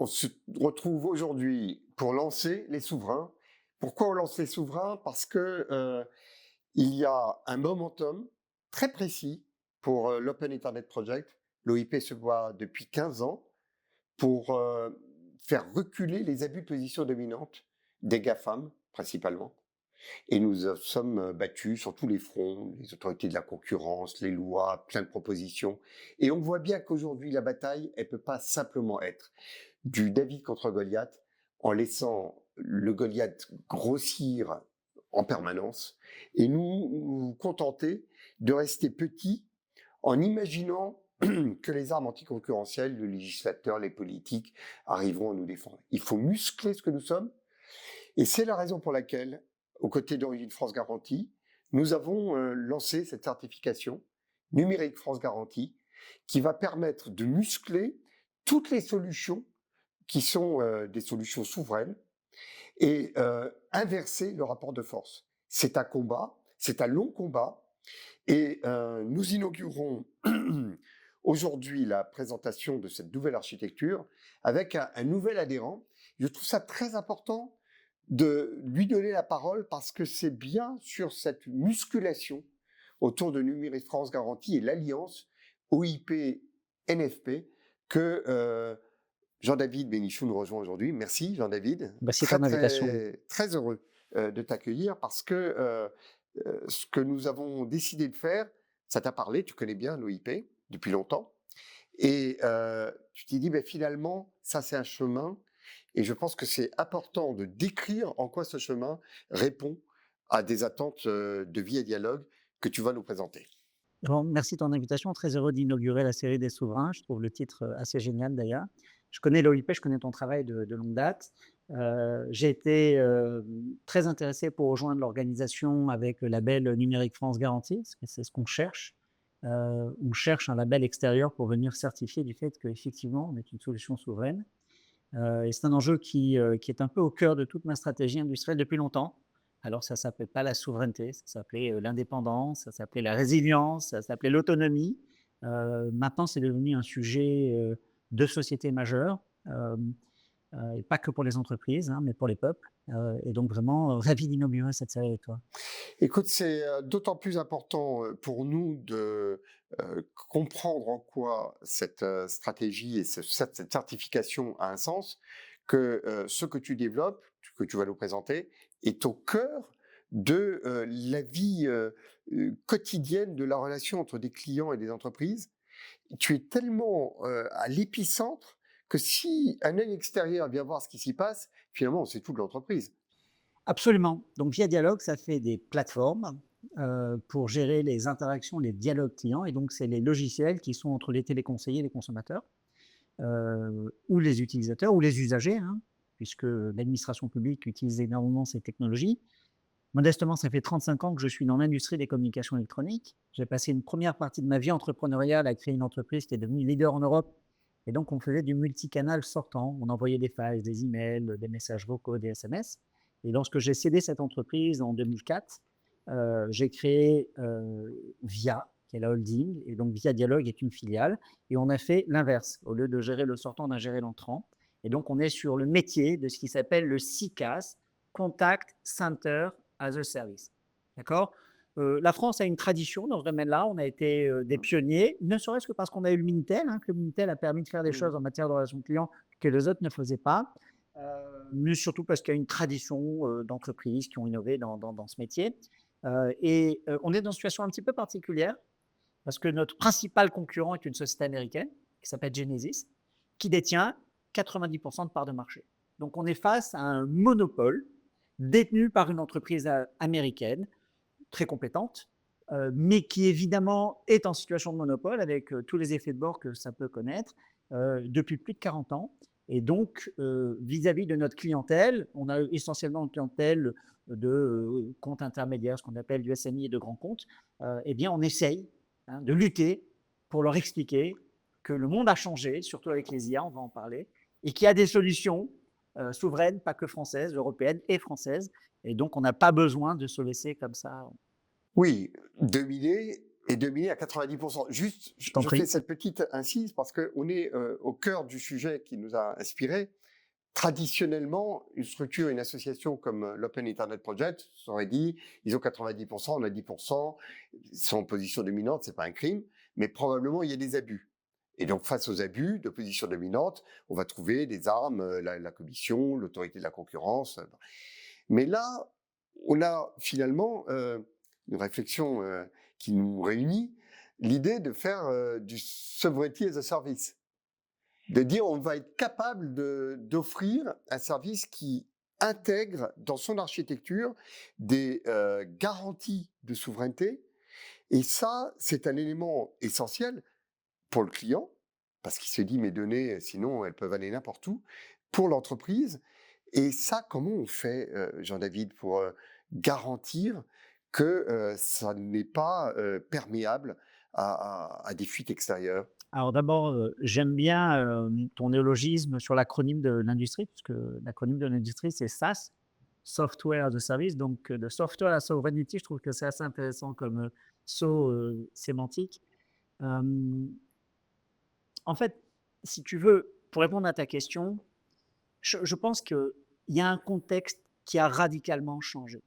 se retrouve aujourd'hui pour lancer les souverains. Pourquoi on lance les souverains? Parce que il y a un momentum très précis pour l'Open Internet Project. L'OIP se voit depuis 15 ans pour faire reculer les abus de position dominante des GAFAM, principalement. Et nous sommes battus sur tous les fronts, les autorités de la concurrence, les lois, plein de propositions. Et on voit bien qu'aujourd'hui, la bataille, elle peut pas simplement être du David contre Goliath en laissant le Goliath grossir en permanence et nous contenter de rester petits en imaginant que les armes anticoncurrentielles, le législateur, les politiques arriveront à nous défendre. Il faut muscler ce que nous sommes et c'est la raison pour laquelle, aux côtés d'Origine France Garantie, nous avons lancé cette certification numérique France Garantie qui va permettre de muscler toutes les solutions qui sont des solutions souveraines et inverser le rapport de force. C'est un combat, c'est un long combat et nous inaugurons aujourd'hui la présentation de cette nouvelle architecture avec un nouvel adhérent. Je trouve ça très important de lui donner la parole parce que c'est bien sur cette musculation autour de Numérique France Garantie et l'alliance OIP-NFP que Jean-David Bénichou nous rejoint aujourd'hui. Merci Jean-David. Merci pour Très l'invitation. très très heureux de t'accueillir parce que ce que nous avons décidé de faire, ça t'a parlé, tu connais bien l'OIP depuis longtemps. Et tu t'es dit, ben, finalement, ça c'est un chemin. Et je pense que c'est important de décrire en quoi ce chemin répond à des attentes de vie et dialogue que tu vas nous présenter. Bon, merci de ton invitation. Très heureux d'inaugurer la série des souverains. Je trouve le titre assez génial d'ailleurs. Je connais l'OIP, je connais ton travail de longue date. J'ai été très intéressé pour rejoindre l'organisation avec le label Numérique France Garantie, parce que c'est ce qu'on cherche. On cherche un label extérieur pour venir certifier du fait qu'effectivement, on est une solution souveraine. Et c'est un enjeu qui est un peu au cœur de toute ma stratégie industrielle depuis longtemps. Alors ça ne s'appelait pas la souveraineté, ça s'appelait l'indépendance, ça s'appelait la résilience, ça s'appelait l'autonomie. Maintenant, c'est devenu un sujet de société majeur, et pas que pour les entreprises, hein, mais pour les peuples. Et donc vraiment, ravi d'inaugurer cette série avec toi. Écoute, c'est d'autant plus important pour nous de comprendre en quoi cette stratégie et cette certification a un sens, que ce que tu développes, que tu vas nous présenter, est au cœur de la vie quotidienne de la relation entre des clients et des entreprises. Tu es tellement à l'épicentre que si un œil extérieur vient voir ce qui s'y passe, finalement, c'est tout de l'entreprise. Absolument. Donc Via Dialogue, ça fait des plateformes pour gérer les interactions, les dialogues clients. Et donc, c'est les logiciels qui sont entre les téléconseillers et les consommateurs, ou les utilisateurs, ou les usagers, hein, puisque l'administration publique utilise énormément ces technologies. Modestement, ça fait 35 ans que je suis dans l'industrie des communications électroniques. J'ai passé une première partie de ma vie entrepreneuriale à créer une entreprise qui est devenue leader en Europe. Et donc, on faisait du multicanal sortant. On envoyait des fax, des emails, des messages vocaux, des SMS. Et lorsque j'ai cédé cette entreprise en 2004, j'ai créé VIA, qui est la holding. Et donc, VIA Dialogue est une filiale. Et on a fait l'inverse. Au lieu de gérer le sortant, on a géré l'entrant. Et donc, on est sur le métier de ce qui s'appelle le CCaaS, Contact Center as a Service. D'accord. La France a une tradition dans ce domaine-là. On a été des pionniers, ne serait-ce que parce qu'on a eu le Minitel, hein, que le Minitel a permis de faire des choses en matière de relations clients que les autres ne faisaient pas, mais surtout parce qu'il y a une tradition d'entreprises qui ont innové dans ce métier. On est dans une situation un petit peu particulière parce que notre principal concurrent est une société américaine qui s'appelle Genesis, qui détient 90% de parts de marché. Donc on est face à un monopole détenu par une entreprise américaine très compétente, mais qui évidemment est en situation de monopole avec tous les effets de bord que ça peut connaître depuis plus de 40 ans. Et donc, vis-à-vis de notre clientèle, on a essentiellement une clientèle de comptes intermédiaires, ce qu'on appelle du SMI et de grands comptes. Eh bien, on essaye de lutter pour leur expliquer que le monde a changé, surtout avec les IA, on va en parler, et qu'il y a des solutions souveraines, pas que françaises, européennes et françaises. Et donc, on n'a pas besoin de se laisser comme ça. Oui, dominer et dominer à 90%. Juste, Je t'en je fais prie. cette petite incise parce qu'on est au cœur du sujet qui nous a inspiré. traditionnellement, une structure, une association comme l'Open Internet Project aurait dit, ils ont 90%, on a 10%, ils sont en position dominante, c'est pas un crime, mais probablement il y a des abus. Et donc, face aux abus de position dominante, on va trouver des armes, la commission, l'autorité de la concurrence. Mais là, on a finalement une réflexion qui nous réunit, l'idée de faire du sovereignty as a service, de dire on va être capable d'offrir un service qui intègre dans son architecture des garanties de souveraineté. Et ça, c'est un élément essentiel pour le client, parce qu'il se dit mes données, sinon elles peuvent aller n'importe où, pour l'entreprise. Et ça, comment on fait, Jean-David, pour garantir que ça n'est pas perméable à des fuites extérieures? Alors d'abord, j'aime bien, ton néologisme sur l'acronyme de l'industrie, puisque l'acronyme de l'industrie, c'est SaaS, Software as a Service. Donc, de Software à Sovereignty, je trouve que c'est assez intéressant comme, saut, sémantique. Hem, En fait, si tu veux, pour répondre à ta question, je pense qu'il y a un contexte qui a radicalement changé,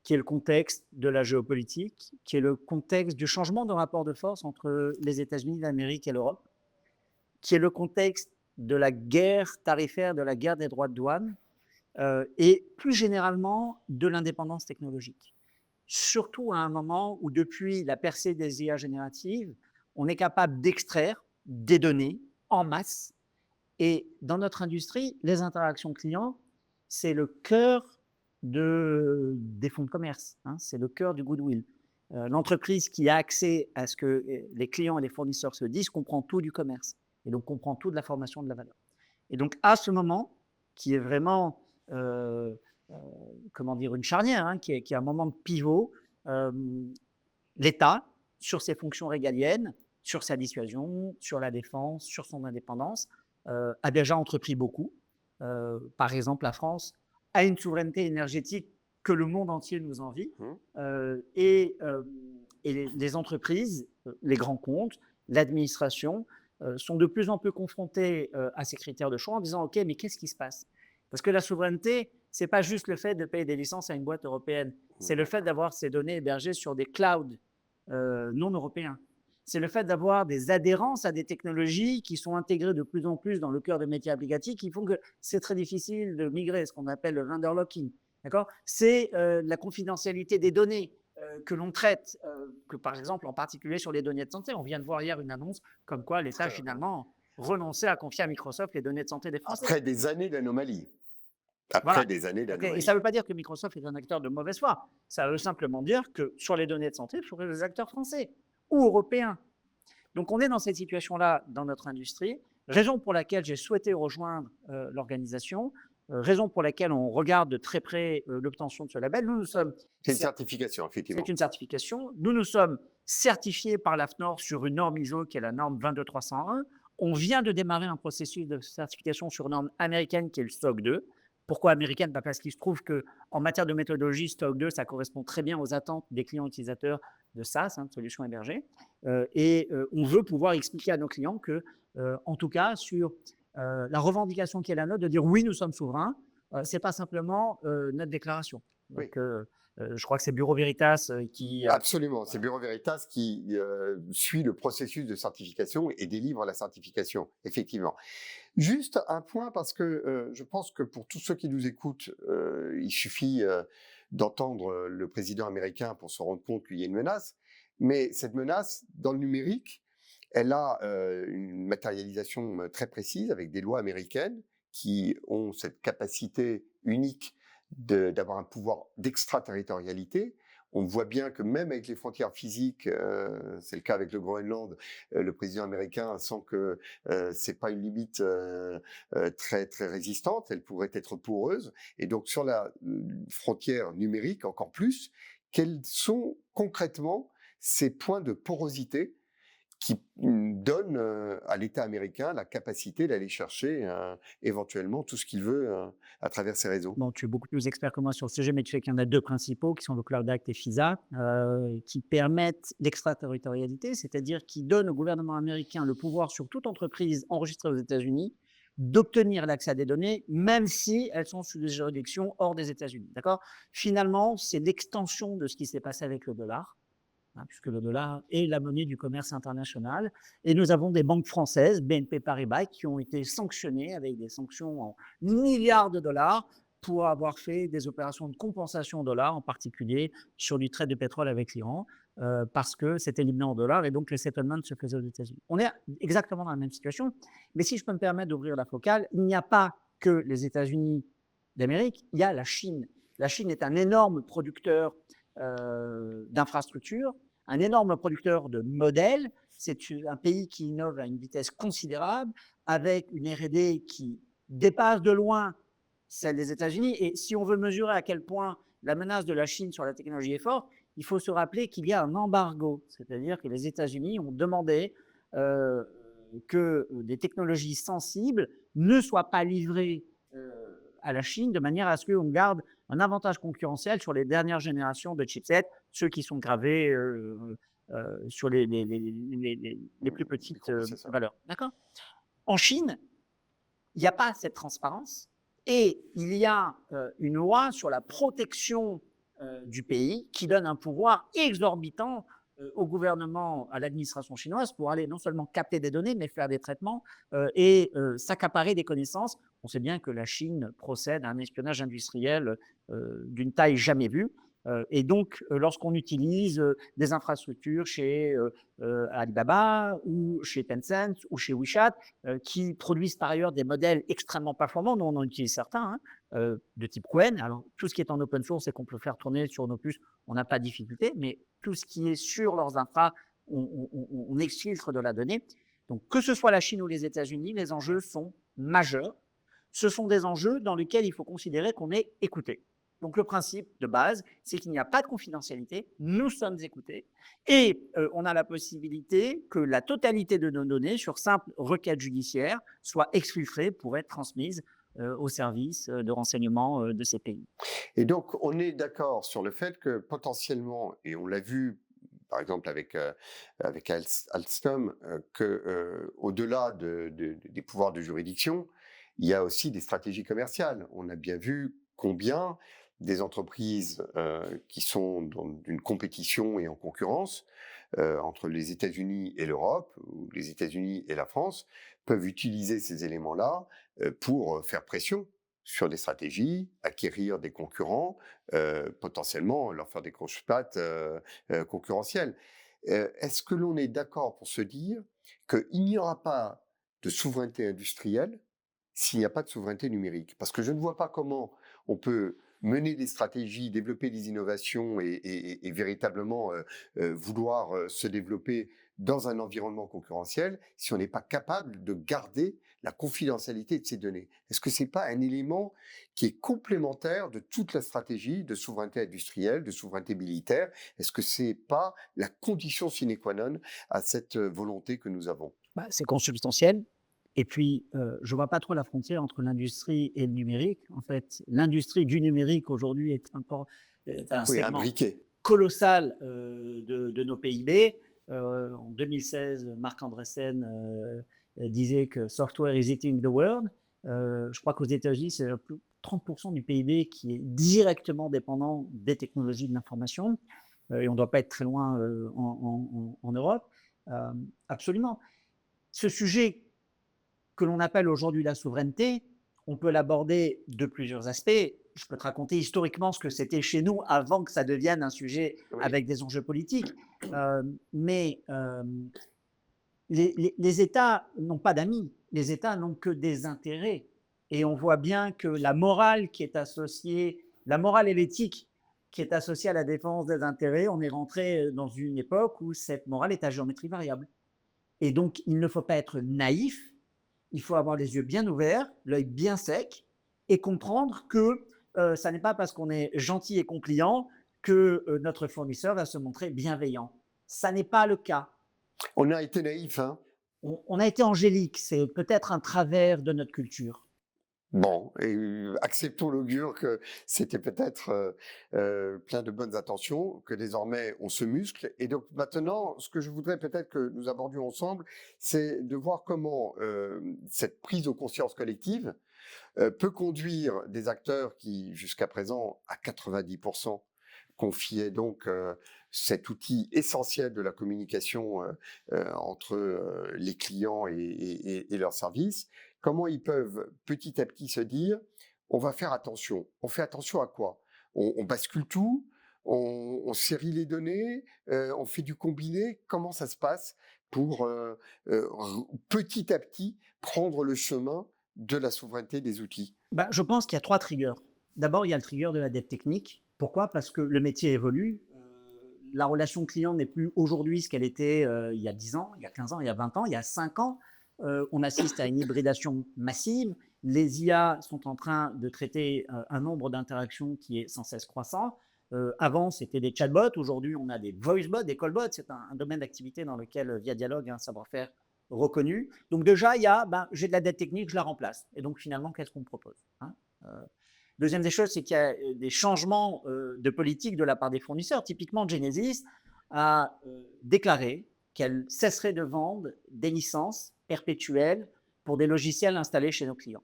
qui est le contexte de la géopolitique, qui est le contexte du changement de rapport de force entre les États-Unis d'Amérique et l'Europe, qui est le contexte de la guerre tarifaire, de la guerre des droits de douane, et plus généralement de l'indépendance technologique. Surtout à un moment où, depuis la percée des IA génératives, on est capable d'extraire des données en masse. Et dans notre industrie, les interactions clients, c'est le cœur des fonds de commerce, hein, c'est le cœur du goodwill. L'entreprise qui a accès à ce que les clients et les fournisseurs se disent comprend tout du commerce et donc comprend tout de la formation de la valeur. Et donc à ce moment, qui est vraiment, euh, euh, comment dire, une charnière, hein, qui est un moment de pivot, euh, l'État, sur ses fonctions régaliennes, sur sa dissuasion, sur la défense, sur son indépendance, a déjà entrepris beaucoup. Par exemple, la France a une souveraineté énergétique que le monde entier nous envie. Et les entreprises, les grands comptes, l'administration sont de plus en plus confrontés à ces critères de choix en disant, OK, mais qu'est-ce qui se passe? Parce que la souveraineté, ce n'est pas juste le fait de payer des licences à une boîte européenne, c'est le fait d'avoir ces données hébergées sur des clouds non européens. C'est le fait d'avoir des adhérences à des technologies qui sont intégrées de plus en plus dans le cœur des métiers applicatifs, qui font que c'est très difficile de migrer, ce qu'on appelle le vendor locking. D'accord? C'est la confidentialité des données que l'on traite, que par exemple, en particulier sur les données de santé. On vient de voir hier une annonce comme quoi l'État finalement renonçait à confier à Microsoft les données de santé des Français. Après des années d'anomalies. Voilà. Après des années Okay. Et d'anomalies. ça ne veut pas dire que Microsoft est un acteur de mauvaise foi. Ça veut simplement dire que sur les données de santé, il faudrait des acteurs français ou européens. Donc on est dans cette situation-là dans notre industrie, raison pour laquelle j'ai souhaité rejoindre l'organisation, raison pour laquelle on regarde de très près l'obtention de ce label. Nous sommes. C'est une certification, effectivement. C'est une certification. Nous sommes certifiés par l'AFNOR sur une norme ISO qui est la norme 22301. On vient de démarrer un processus de certification sur une norme américaine qui est le SOC 2. Pourquoi américaine? Parce qu'il se trouve qu'en matière de méthodologie, SOC 2, ça correspond très bien aux attentes des clients utilisateurs de SaaS, hein, de solutions hébergées. On veut pouvoir expliquer à nos clients que, en tout cas, sur la revendication qui est la nôtre, de dire oui, nous sommes souverains, ce n'est pas simplement notre déclaration. Donc, Oui. je crois que c'est Bureau Veritas qui. Absolument, c'est Bureau Veritas qui suit le processus de certification et délivre la certification, effectivement. Juste un point, parce que je pense que pour tous ceux qui nous écoutent, il suffit d'entendre le président américain pour se rendre compte qu'il y a une menace. Mais cette menace, dans le numérique, elle a une matérialisation très précise avec des lois américaines qui ont cette capacité unique d'avoir un pouvoir d'extraterritorialité. On voit bien que même avec les frontières physiques, c'est le cas avec le Groenland, le président américain sent que c'est pas une limite très très résistante, elle pourrait être poreuse. Et donc sur la frontière numérique encore plus, quels sont concrètement ces points de porosité qui donne à l'État américain la capacité d'aller chercher éventuellement tout ce qu'il veut à travers ses réseaux. Bon, tu es beaucoup plus expert que moi sur le sujet, mais tu sais qu'il y en a deux principaux qui sont le Cloud Act et FISA, qui permettent l'extraterritorialité, c'est-à-dire qui donnent au gouvernement américain le pouvoir sur toute entreprise enregistrée aux États-Unis d'obtenir l'accès à des données, même si elles sont sous des juridictions hors des États-Unis. D'accord? Finalement, c'est l'extension de ce qui s'est passé avec le dollar, hein, puisque le dollar est la monnaie du commerce international. Et nous avons des banques françaises, BNP Paribas, qui ont été sanctionnées avec des sanctions en milliards de dollars pour avoir fait des opérations de compensation en dollars, en particulier sur du trade de pétrole avec l'Iran, parce que c'était éliminé en dollars et donc le settlement se faisait aux États-Unis. On est exactement dans la même situation, mais si je peux me permettre d'ouvrir la focale, il n'y a pas que les États-Unis d'Amérique, il y a la Chine. La Chine est un énorme producteur d'infrastructures, un énorme producteur de modèles. C'est un pays qui innove à une vitesse considérable, avec une R&D qui dépasse de loin celle des États-Unis. Et si on veut mesurer à quel point la menace de la Chine sur la technologie est forte, il faut se rappeler qu'il y a un embargo, c'est-à-dire que les États-Unis ont demandé euh, que des technologies sensibles ne soient pas livrées à la Chine de manière à ce qu'on garde un avantage concurrentiel sur les dernières générations de chipsets, ceux qui sont gravés sur les plus petites valeurs. D'accord? En Chine, il n'y a pas cette transparence et il y a une loi sur la protection du pays qui donne un pouvoir exorbitant au gouvernement, à l'administration chinoise pour aller non seulement capter des données, mais faire des traitements et s'accaparer des connaissances. On sait bien que la Chine procède à un espionnage industriel d'une taille jamais vue. Et donc, lorsqu'on utilise des infrastructures chez Alibaba ou chez Tencent ou chez WeChat, qui produisent par ailleurs des modèles extrêmement performants, nous on en utilise certains, hein, de type Qwen. Alors, tout ce qui est en open source et qu'on peut faire tourner sur nos puces, on n'a pas de difficulté, mais tout ce qui est sur leurs infras, on exfiltre de la donnée. Donc, que ce soit la Chine ou les États-Unis, les enjeux sont majeurs. Ce sont des enjeux dans lesquels il faut considérer qu'on est écouté. Donc, le principe de base, c'est qu'il n'y a pas de confidentialité, nous sommes écoutés et on a la possibilité que la totalité de nos données, sur simple requête judiciaire, soit exfiltrée pour être transmise aux services de renseignement de ces pays. Et donc, on est d'accord sur le fait que potentiellement, et on l'a vu par exemple avec Alstom, que au-delà des pouvoirs de juridiction, il y a aussi des stratégies commerciales. On a bien vu combien des entreprises qui sont dans une compétition et en concurrence entre les États-Unis et l'Europe, ou les États-Unis et la France, peuvent utiliser ces éléments-là pour faire pression sur des stratégies, acquérir des concurrents, potentiellement leur faire des croche-pattes concurrentielles. Est-ce que l'on est d'accord pour se dire qu'il n'y aura pas de souveraineté industrielle s'il n'y a pas de souveraineté numérique? Parce que je ne vois pas comment on peut mener des stratégies, développer des innovations et véritablement vouloir se développer dans un environnement concurrentiel si on n'est pas capable de garder la confidentialité de ces données. Est-ce que c'est pas un élément qui est complémentaire de toute la stratégie de souveraineté industrielle, de souveraineté militaire? Est-ce que c'est pas la condition sine qua non à cette volonté que nous avons? Bah, c'est consubstantiel. Et puis, je ne vois pas trop la frontière entre l'industrie et le numérique. En fait, l'industrie du numérique aujourd'hui est un Oui, segment imbriqué. colossal de nos PIB. En 2016, Marc Andreessen disait que software is eating the world. Je crois qu'aux États-Unis, c'est plus 30% du PIB qui est directement dépendant des technologies de l'information. Et on ne doit pas être très loin en Europe. Absolument. Ce sujet que l'on appelle aujourd'hui la souveraineté, on peut l'aborder de plusieurs aspects. Je peux te raconter historiquement ce que c'était chez nous avant que ça devienne un sujet avec des enjeux politiques. Mais les États n'ont pas d'amis, les États n'ont que des intérêts. Et on voit bien que la morale qui est associée, la morale et l'éthique qui est associée à la défense des intérêts, on est rentré dans une époque où cette morale est à géométrie variable. Et donc, il ne faut pas être naïf, il faut avoir les yeux bien ouverts, l'œil bien sec, et comprendre que ça n'est pas parce qu'on est gentil et compliant que notre fournisseur va se montrer bienveillant. Ça n'est pas le cas. On a été naïf, hein? On a été angélique, c'est peut-être un travers de notre culture. Bon, et acceptons l'augure que c'était peut-être plein de bonnes intentions, que désormais on se muscle. Et donc maintenant, ce que je voudrais peut-être que nous abordions ensemble, c'est de voir comment cette prise de conscience collective peut conduire des acteurs qui, jusqu'à présent, à 90%, confiaient donc cet outil essentiel de la communication entre les clients et leurs services, comment ils peuvent petit à petit se dire, on va faire attention. On fait attention à quoi? On bascule tout, on série les données, on fait du combiné. Comment ça se passe pour petit à petit prendre le chemin de la souveraineté des outils? Bah, je pense qu'il y a 3 triggers. D'abord, il y a le trigger de la dette technique. Pourquoi? Parce que le métier évolue. La relation client n'est plus aujourd'hui ce qu'elle était, il y a 10 ans, il y a 15 ans, il y a 20 ans, il y a 5 ans. On assiste à une hybridation massive. Les IA sont en train de traiter, un nombre d'interactions qui est sans cesse croissant. Avant, c'était des chatbots. Aujourd'hui, on a des voicebots, des callbots. C'est un domaine d'activité dans lequel, Via Dialogue a un savoir-faire reconnu. Donc déjà, il y a, ben, j'ai de la dette technique, je la remplace. Et donc finalement, qu'est-ce qu'on me propose, hein? Deuxième des choses, c'est qu'il y a des changements de politique de la part des fournisseurs. Typiquement, Genesis a déclaré qu'elle cesserait de vendre des licences perpétuelles pour des logiciels installés chez nos clients.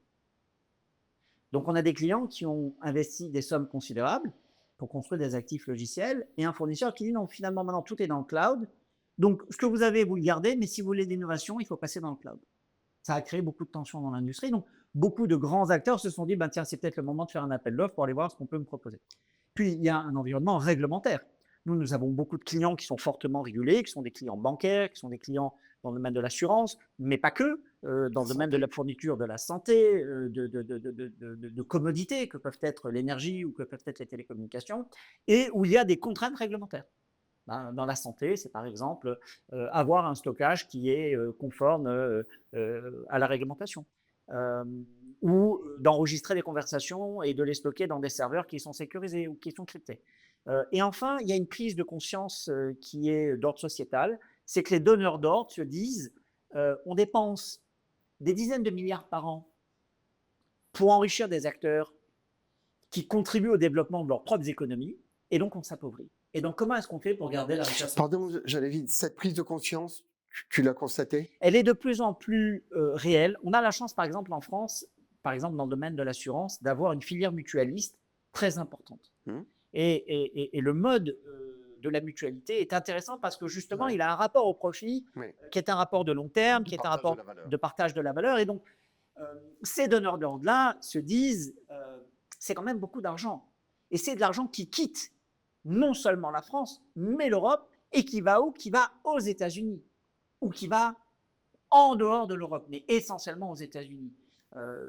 Donc on a des clients qui ont investi des sommes considérables pour construire des actifs logiciels et un fournisseur qui dit non, finalement maintenant tout est dans le cloud. Donc ce que vous avez, vous le gardez, mais si vous voulez d'innovation, il faut passer dans le cloud. Ça a créé beaucoup de tensions dans l'industrie. Donc beaucoup de grands acteurs se sont dit, ben, tiens, c'est peut-être le moment de faire un appel d'offres pour aller voir ce qu'on peut me proposer. Puis il y a un environnement réglementaire. Nous avons beaucoup de clients qui sont fortement régulés, qui sont des clients bancaires, qui sont des clients dans le domaine de l'assurance, mais pas que, dans La le domaine de la santé. fourniture de la santé, de commodités que peuvent être l'énergie ou que peuvent être les télécommunications, et où il y a des contraintes réglementaires. Dans la santé, c'est par exemple avoir un stockage qui est conforme à la réglementation. Euh, ou d'enregistrer des conversations et de les stocker dans des serveurs qui sont sécurisés ou qui sont cryptés. Et enfin, il y a une prise de conscience qui est d'ordre sociétal, c'est que les donneurs d'ordre se disent on dépense des dizaines de milliards par an pour enrichir des acteurs qui contribuent au développement de leurs propres économies, et donc on s'appauvrit. Et donc comment est-ce qu'on fait pour garder la richesse? Pardon, j'allais vite, cette prise de conscience, tu l'as constatée? Elle est de plus en plus réelle. On a la chance, par exemple, en France, par exemple dans le domaine de l'assurance, d'avoir une filière mutualiste très importante. Hmm. Et le mode de la mutualité est intéressant parce que justement, Ouais. il a un rapport au profit Oui. qui est un rapport de long terme, Du qui est un partage de rapport la valeur. de partage de la valeur. Et donc, ces donneurs d'ordre-là se disent, c'est quand même beaucoup d'argent. Et c'est de l'argent qui quitte non seulement la France, mais l'Europe, et qui va où? Qui va aux États-Unis, ou qui va en dehors de l'Europe, mais essentiellement aux États-Unis.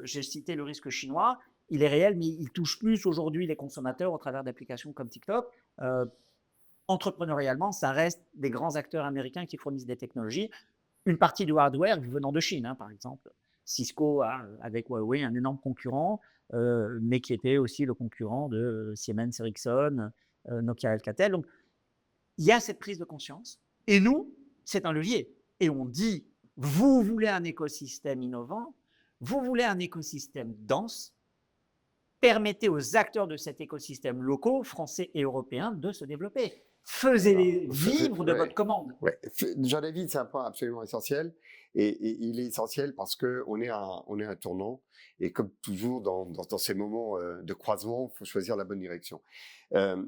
J'ai cité le risque chinois, il est réel, mais il touche plus aujourd'hui les consommateurs au travers d'applications comme TikTok. Euh, Entrepreneurialement, ça reste des grands acteurs américains qui fournissent des technologies. Une partie du hardware venant de Chine, hein, par exemple. Cisco a, avec Huawei, un énorme concurrent, mais qui était aussi le concurrent de Siemens, Ericsson, Nokia, Alcatel. Donc, il y a cette prise de conscience. Et nous, c'est un levier. Et on dit, vous voulez un écosystème innovant, vous voulez un écosystème dense, permettez aux acteurs de cet écosystème locaux, français et européens, de se développer. Faisez-les vivre de votre Ouais. commande. Ouais. Jean David, c'est un point absolument essentiel. Et il est essentiel parce qu'on est on est à un tournant. Et comme toujours dans ces moments de croisement, il faut choisir la bonne direction. Euh,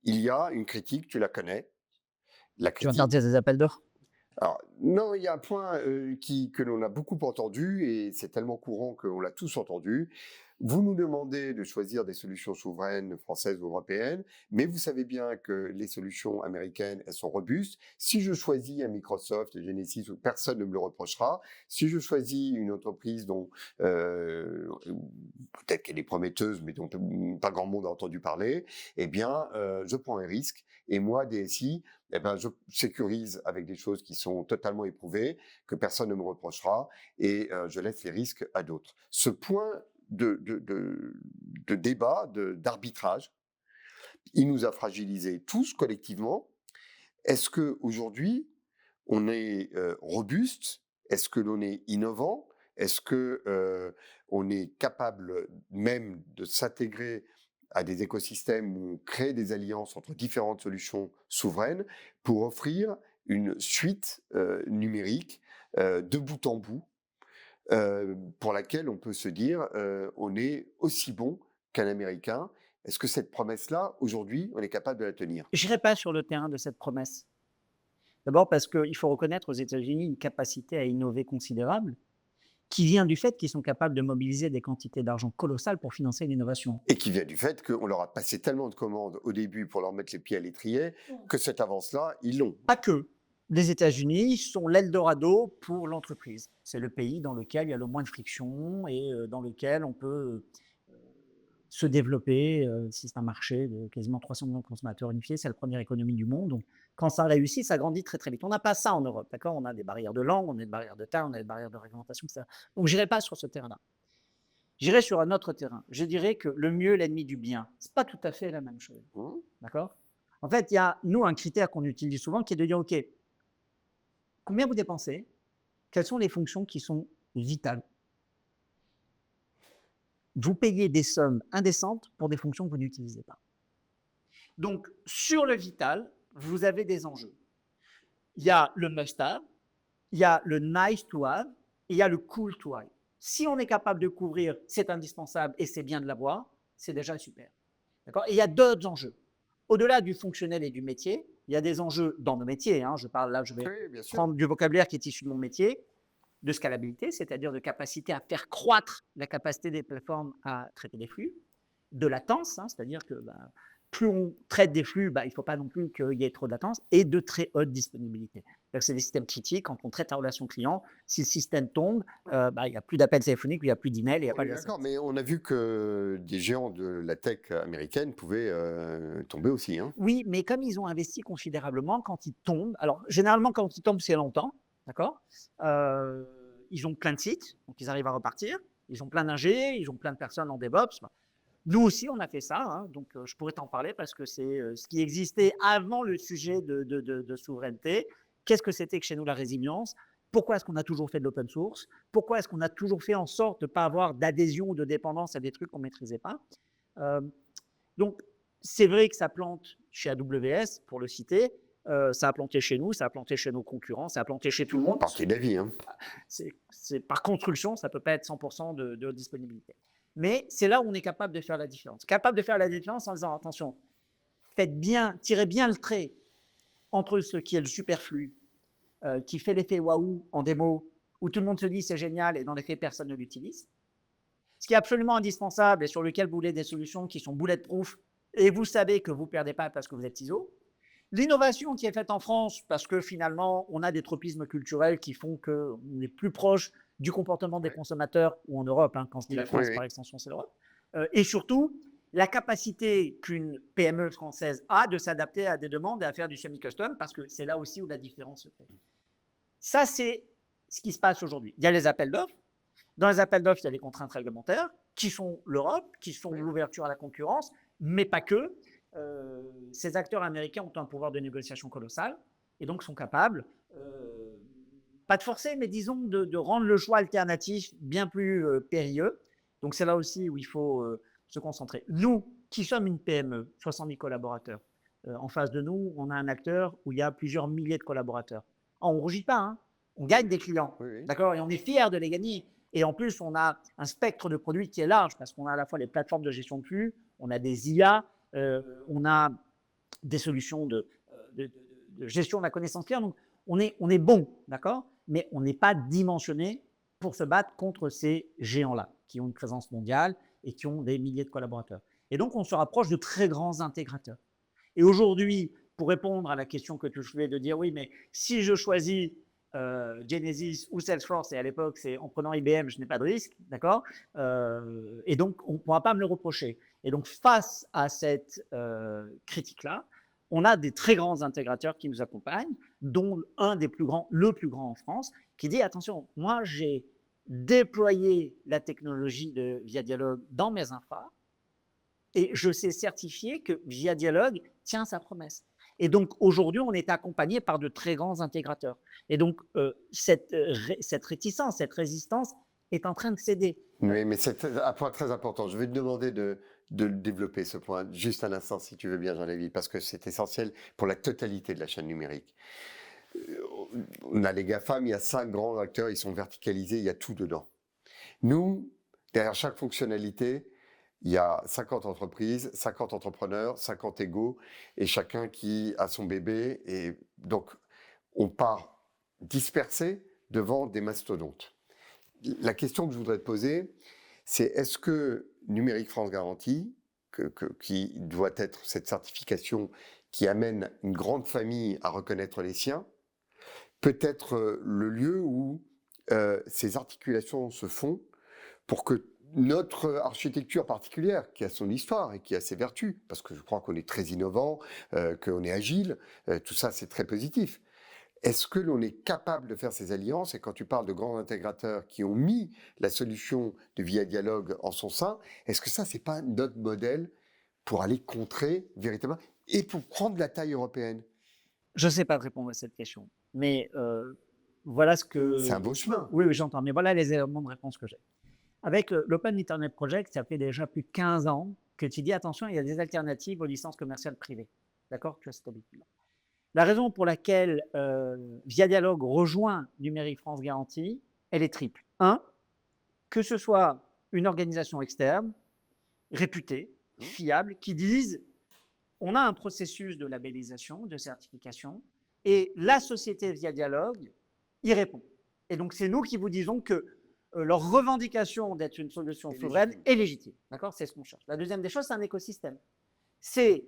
il y a une critique, tu la connais. La Tu vas critique. interdire des appels d'offres? Alors, non, il y a un point que l'on a beaucoup entendu et c'est tellement courant qu'on l'a tous entendu. Vous nous demandez de choisir des solutions souveraines françaises ou européennes, mais vous savez bien que les solutions américaines, elles sont robustes. Si je choisis un Microsoft, Genesis, personne ne me le reprochera. Si je choisis une entreprise dont peut-être qu'elle est prometteuse, mais dont pas grand monde a entendu parler, eh bien, je prends un risque. Et moi, DSI, eh ben, je sécurise avec des choses qui sont totalement éprouvées, que personne ne me reprochera, et je laisse les risques à d'autres. Ce point de débat, d'arbitrage, il nous a fragilisés tous collectivement. Est-ce que aujourd'hui on est robuste? Est-ce que l'on est innovant? Est-ce que on est capable même de s'intégrer à des écosystèmes où on crée des alliances entre différentes solutions souveraines pour offrir une suite numérique de bout en bout pour laquelle on peut se dire on est aussi bon qu'un Américain. Est-ce que cette promesse-là, aujourd'hui, on est capable de la tenir? Je n'irai pas sur le terrain de cette promesse. D'abord parce qu'il faut reconnaître aux États-Unis une capacité à innover considérable qui vient du fait qu'ils sont capables de mobiliser des quantités d'argent colossales pour financer l'innovation. Et qui vient du fait qu'on leur a passé tellement de commandes au début pour leur mettre les pieds à l'étrier que cette avance-là, ils l'ont. Pas que. Les États-Unis sont l'Eldorado pour l'entreprise. C'est le pays dans lequel il y a le moins de friction et dans lequel on peut se développer. Si c'est un marché de quasiment 300 millions de consommateurs unifiés, c'est la première économie du monde. Donc, quand ça réussit, ça grandit très très vite. On n'a pas ça en Europe, d'accord? On a des barrières de langue, on a des barrières de taille, on a des barrières de réglementation, etc. Donc, je n'irai pas sur ce terrain-là. J'irai sur un autre terrain. Je dirais que le mieux est l'ennemi du bien. Ce n'est pas tout à fait la même chose, Mmh. d'accord? En fait, il y a, nous, un critère qu'on utilise souvent qui est de dire, OK, combien vous dépensez? Quelles sont les fonctions qui sont vitales? Vous payez des sommes indécentes pour des fonctions que vous n'utilisez pas. Donc, sur le vital, vous avez des enjeux. Il y a le must-have, il y a le nice to have, et il y a le cool to have. Si on est capable de couvrir, c'est indispensable et c'est bien de l'avoir, c'est déjà super. D'accord? Et il y a d'autres enjeux. Au-delà du fonctionnel et du métier, il y a des enjeux dans nos métiers. Je parle là, je vais Oui, bien sûr. prendre du vocabulaire qui est issu de mon métier, de scalabilité, c'est-à-dire de capacité à faire croître la capacité des plateformes à traiter des flux, de latence, c'est-à-dire que plus on traite des flux, il ne faut pas non plus qu'il y ait trop de latence, et de très haute disponibilité. C'est des systèmes critiques. Quand on traite la relation client, si le système tombe, il n'y a plus d'appels téléphoniques, il n'y a plus d'emails, il n'y a On pas est de d'accord, SMS. mais on a vu que des géants de la tech américaine pouvaient tomber aussi, hein. Oui, mais comme ils ont investi considérablement, quand ils tombent, alors généralement quand ils tombent, c'est longtemps, d'accord. Ils ont plein de sites, donc ils arrivent à repartir. Ils ont plein d'ingés, ils ont plein de personnes en DevOps. Nous aussi, on a fait ça, donc je pourrais t'en parler parce que c'est ce qui existait avant le sujet de souveraineté. Qu'est-ce que c'était que chez nous la résilience? Pourquoi est-ce qu'on a toujours fait de l'open source? Pourquoi est-ce qu'on a toujours fait en sorte de ne pas avoir d'adhésion ou de dépendance à des trucs qu'on ne maîtrisait pas? Euh, donc, c'est vrai que ça plante chez AWS, pour le citer, ça a planté chez nous, ça a planté chez nos concurrents, ça a planté chez tout le monde. Partie de la vie, hein. C'est par construction, ça ne peut pas être 100% de disponibilité. Mais c'est là où on est capable de faire la différence. Capable de faire la différence en disant, attention, faites bien, tirez bien le trait entre ce qui est le superflu, qui fait l'effet waouh en démo, où tout le monde se dit c'est génial et dans les faits, personne ne l'utilise. Ce qui est absolument indispensable et sur lequel vous voulez des solutions qui sont bulletproof et vous savez que vous ne perdez pas parce que vous êtes ISO. L'innovation qui est faite en France parce que finalement, on a des tropismes culturels qui font qu'on est plus proche du comportement des consommateurs ou en Europe, quand je dis la France, Oui, par oui. extension, c'est l'Europe. Et surtout, la capacité qu'une PME française a de s'adapter à des demandes et à faire du semi-custom parce que c'est là aussi où la différence se fait. Ça, c'est ce qui se passe aujourd'hui. Il y a les appels d'offres. Dans les appels d'offres, il y a les contraintes réglementaires qui sont l'Europe, qui sont l'ouverture à la concurrence, mais pas que. Ces acteurs américains ont un pouvoir de négociation colossal et donc sont capables, pas de forcer, mais disons de rendre le choix alternatif bien plus périlleux. Donc c'est là aussi où il faut se concentrer. Nous, qui sommes une PME, 70 collaborateurs, en face de nous, on a un acteur où il y a plusieurs milliers de collaborateurs. On ne rougit pas, on gagne des clients, Oui, oui. d'accord? Et on est fiers de les gagner. Et en plus, on a un spectre de produits qui est large parce qu'on a à la fois les plateformes de gestion de flux, on a des IA, on a des solutions de gestion de la connaissance client. Donc, on est bon, d'accord? Mais on n'est pas dimensionné pour se battre contre ces géants-là qui ont une présence mondiale et qui ont des milliers de collaborateurs. Et donc, on se rapproche de très grands intégrateurs. Et aujourd'hui, pour répondre à la question que tu soulevais de dire oui, mais si je choisis Genesis ou Salesforce, et à l'époque, c'est en prenant IBM, je n'ai pas de risque, d'accord, et donc, on ne pourra pas me le reprocher. Et donc, face à cette critique-là, on a des très grands intégrateurs qui nous accompagnent, dont un des plus grands, le plus grand en France, qui dit attention, moi, j'ai déployé la technologie de Via Dialogue dans mes infras, et je sais certifier que Via Dialogue tient sa promesse. Et donc aujourd'hui, on est accompagné par de très grands intégrateurs. Et donc cette réticence, cette résistance, est en train de céder. Oui, mais c'est un point très important. Je vais te demander de le développer, ce point, juste un instant, si tu veux bien, Jean-Lévy, parce que c'est essentiel pour la totalité de la chaîne numérique. On a les GAFAM, il y a 5 grands acteurs, ils sont verticalisés, il y a tout dedans. Nous, derrière chaque fonctionnalité, il y a 50 entreprises, 50 entrepreneurs, 50 égos, et chacun qui a son bébé. Et donc, on part dispersé devant des mastodontes. La question que je voudrais te poser, c'est est-ce que Numérique France Garantie, qui doit être cette certification qui amène une grande famille à reconnaître les siens, peut être le lieu où ces articulations se font pour que notre architecture particulière, qui a son histoire et qui a ses vertus, parce que je crois qu'on est très innovant, qu'on est agile, tout ça c'est très positif. Est-ce que l'on est capable de faire ces alliances? Et quand tu parles de grands intégrateurs qui ont mis la solution de Via Dialogue en son sein, est-ce que ça, c'est pas notre modèle pour aller contrer véritablement et pour prendre la taille européenne? Je ne sais pas te répondre à cette question, mais voilà ce C'est que... un beau chemin. Oui, oui, j'entends, mais voilà les éléments de réponse que j'ai. Avec l'Open Internet Project, ça fait déjà plus de 15 ans que tu dis attention, il y a des alternatives aux licences commerciales privées. D'accord? Tu as cette habitude-là. La raison pour laquelle Via Dialogue rejoint Numérique France Garantie, elle est triple. Un, que ce soit une organisation externe, réputée, fiable, qui dise on a un processus de labellisation, de certification, et la société Via Dialogue y répond. Et donc, c'est nous qui vous disons que leur revendication d'être une solution souveraine est légitime. D'accord? C'est ce qu'on cherche. La deuxième des choses, c'est un écosystème. C'est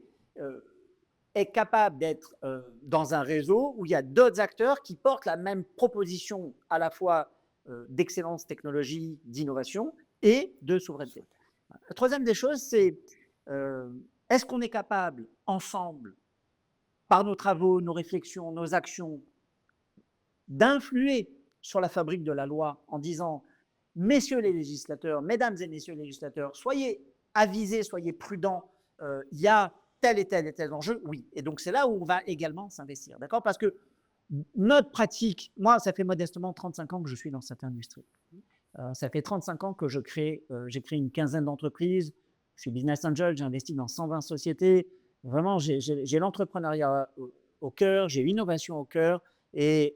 être capable d'être dans un réseau où il y a d'autres acteurs qui portent la même proposition à la fois d'excellence technologie, d'innovation et de souveraineté. La troisième des choses, c'est est-ce qu'on est capable, ensemble, par nos travaux, nos réflexions, nos actions, d'influer sur la fabrique de la loi en disant messieurs les législateurs, mesdames et messieurs les législateurs, soyez avisés, soyez prudents, il y a tel et tel et tel enjeu, oui. Et donc c'est là où on va également s'investir, d'accord? Parce que notre pratique, moi ça fait modestement 35 ans que je suis dans cette industrie. Ça fait 35 ans que j'ai créé une quinzaine d'entreprises, je suis business angel, j'ai investi dans 120 sociétés, vraiment j'ai l'entrepreneuriat au cœur, j'ai l'innovation au cœur, et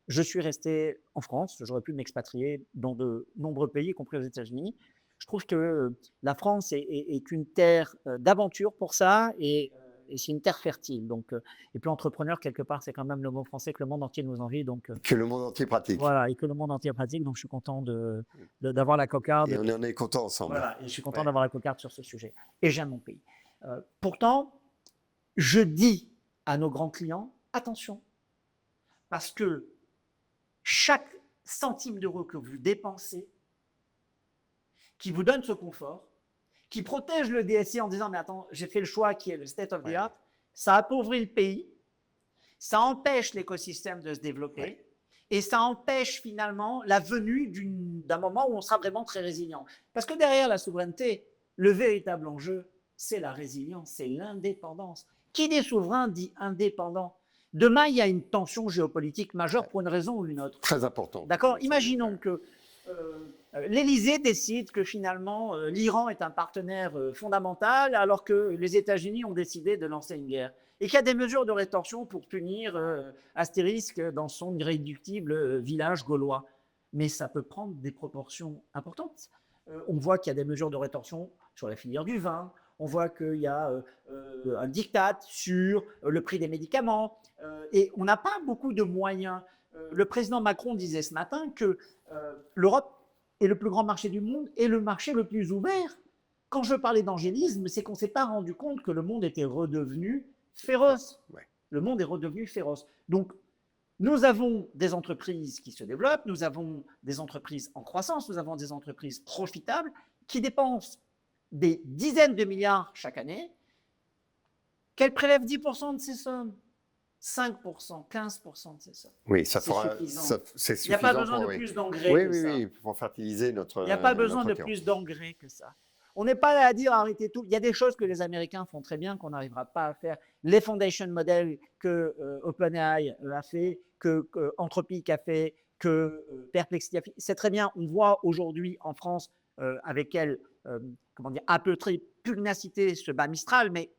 je suis resté en France, j'aurais pu m'expatrier dans de nombreux pays, y compris aux États-Unis. Je trouve que la France est une terre d'aventure pour ça, et c'est une terre fertile. Donc, et puis entrepreneur, quelque part, c'est quand même le mot français que le monde entier nous envie. Donc, Que le monde entier pratique. voilà, et que le monde entier pratique. Donc, je suis content d'avoir la cocarde. Et on en est content ensemble. Voilà, et je suis content d'avoir la cocarde sur ce sujet. Et j'aime mon pays. Pourtant, je dis à nos grands clients, attention, parce que chaque centime d'euro que vous dépensez, qui vous donne ce confort, qui protège le DSI en disant mais attends, j'ai fait le choix qui est le state of the art, ça appauvrit le pays, ça empêche l'écosystème de se développer, et ça empêche finalement la venue d'un moment où on sera vraiment très résilient. Parce que derrière la souveraineté, le véritable enjeu, c'est la résilience, c'est l'indépendance. Qui dit souverain dit indépendant. Demain, il y a une tension géopolitique majeure pour une raison ou une autre. Très important. D'accord? Imaginons que l'Élysée décide que finalement l'Iran est un partenaire fondamental alors que les États-Unis ont décidé de lancer une guerre et qu'il y a des mesures de rétorsion pour punir Astérisque dans son irréductible village gaulois. Mais ça peut prendre des proportions importantes. On voit qu'il y a des mesures de rétorsion sur la filière du vin, on voit qu'il y a un diktat sur le prix des médicaments, et on n'a pas beaucoup de moyens. Le président Macron disait ce matin que l'Europe est le plus grand marché du monde et le marché le plus ouvert. Quand je parlais d'angélisme, c'est qu'on ne s'est pas rendu compte que le monde était redevenu féroce. Le monde est redevenu féroce. Donc, nous avons des entreprises qui se développent, nous avons des entreprises en croissance, nous avons des entreprises profitables qui dépensent des dizaines de milliards chaque année, qu'elles prélèvent 10% de ces sommes, 5%, 15% de ces sommes. Oui, ça fera. C'est suffisant. Il n'y a pas besoin de plus d'engrais que ça. Oui, pour fertiliser notre. Il n'y a pas besoin de plus d'engrais que ça. On n'est pas là à dire arrêtez tout. Il y a des choses que les Américains font très bien, qu'on n'arrivera pas à faire. Les foundation models que OpenAI a fait, que Anthropic a fait, que perplexité. C'est très bien, on voit aujourd'hui en France avec quelle comment dire, un peu très pugnacité se bat Mistral, mais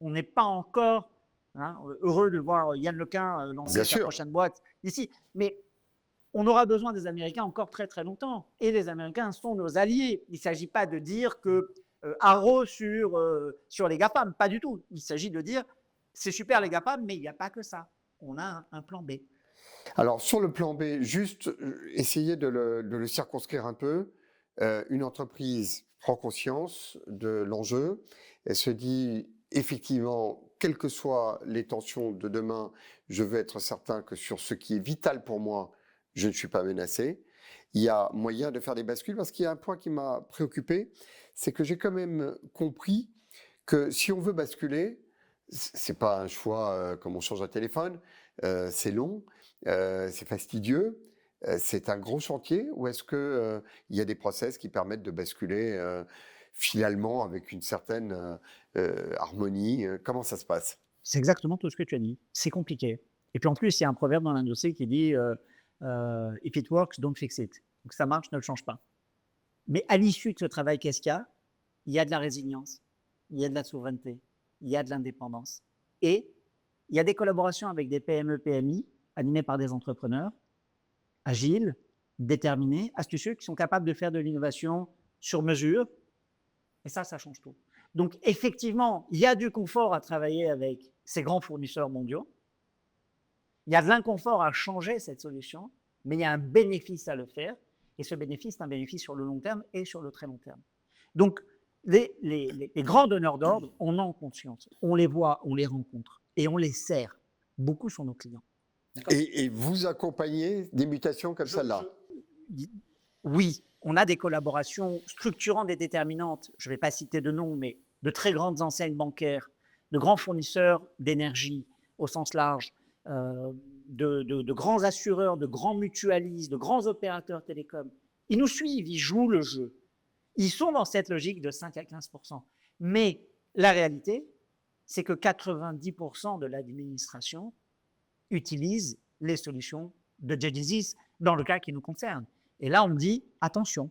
on n'est pas encore heureux de voir Yann Lequin lancer Bien sa sûr. prochaine boîte ici. Mais on aura besoin des Américains encore très très longtemps. Et les Américains sont nos alliés. Il ne s'agit pas de dire que haro sur les GAFAM, pas du tout. Il s'agit de dire c'est super les GAFAM, mais il n'y a pas que ça. On a un plan B. Alors, sur le plan B, juste essayer de le circonscrire un peu. Une entreprise prend conscience de l'enjeu. Elle se dit, effectivement, quelles que soient les tensions de demain, je veux être certain que sur ce qui est vital pour moi, je ne suis pas menacé. Il y a moyen de faire des bascules parce qu'il y a un point qui m'a préoccupé, c'est que j'ai quand même compris que si on veut basculer, c'est pas un choix comme on change un téléphone, c'est long, c'est fastidieux, c'est un gros chantier, ou est-ce que il y a des process qui permettent de basculer finalement avec une certaine harmonie? Comment ça se passe? C'est exactement tout ce que tu as dit. C'est compliqué. Et puis en plus, il y a un proverbe dans l'industrie qui dit If it works, don't fix it. Donc ça marche, ne le change pas. Mais à l'issue de ce travail, qu'est-ce qu'il y a? Il y a de la résilience, il y a de la souveraineté, il y a de l'indépendance. Et il y a des collaborations avec des PME, PMI, animées par des entrepreneurs, agiles, déterminés, astucieux, qui sont capables de faire de l'innovation sur mesure. Et ça change tout. Donc, effectivement, il y a du confort à travailler avec ces grands fournisseurs mondiaux. Il y a de l'inconfort à changer cette solution, mais il y a un bénéfice à le faire. Et ce bénéfice, c'est un bénéfice sur le long terme et sur le très long terme. Donc, les grands donneurs d'ordre, on en conscience. On les voit, on les rencontre et on les sert. Beaucoup sont nos clients. Et vous accompagnez des mutations comme celle-là? Oui, on a des collaborations structurantes et déterminantes. Je ne vais pas citer de noms, mais de très grandes enseignes bancaires, de grands fournisseurs d'énergie au sens large, de grands assureurs, de grands mutualistes, de grands opérateurs télécoms. Ils nous suivent, ils jouent le jeu. Ils sont dans cette logique de 5 à 15%. Mais la réalité, c'est que 90% de l'administration utilise les solutions de Genesis dans le cas qui nous concerne. Et là, on dit attention.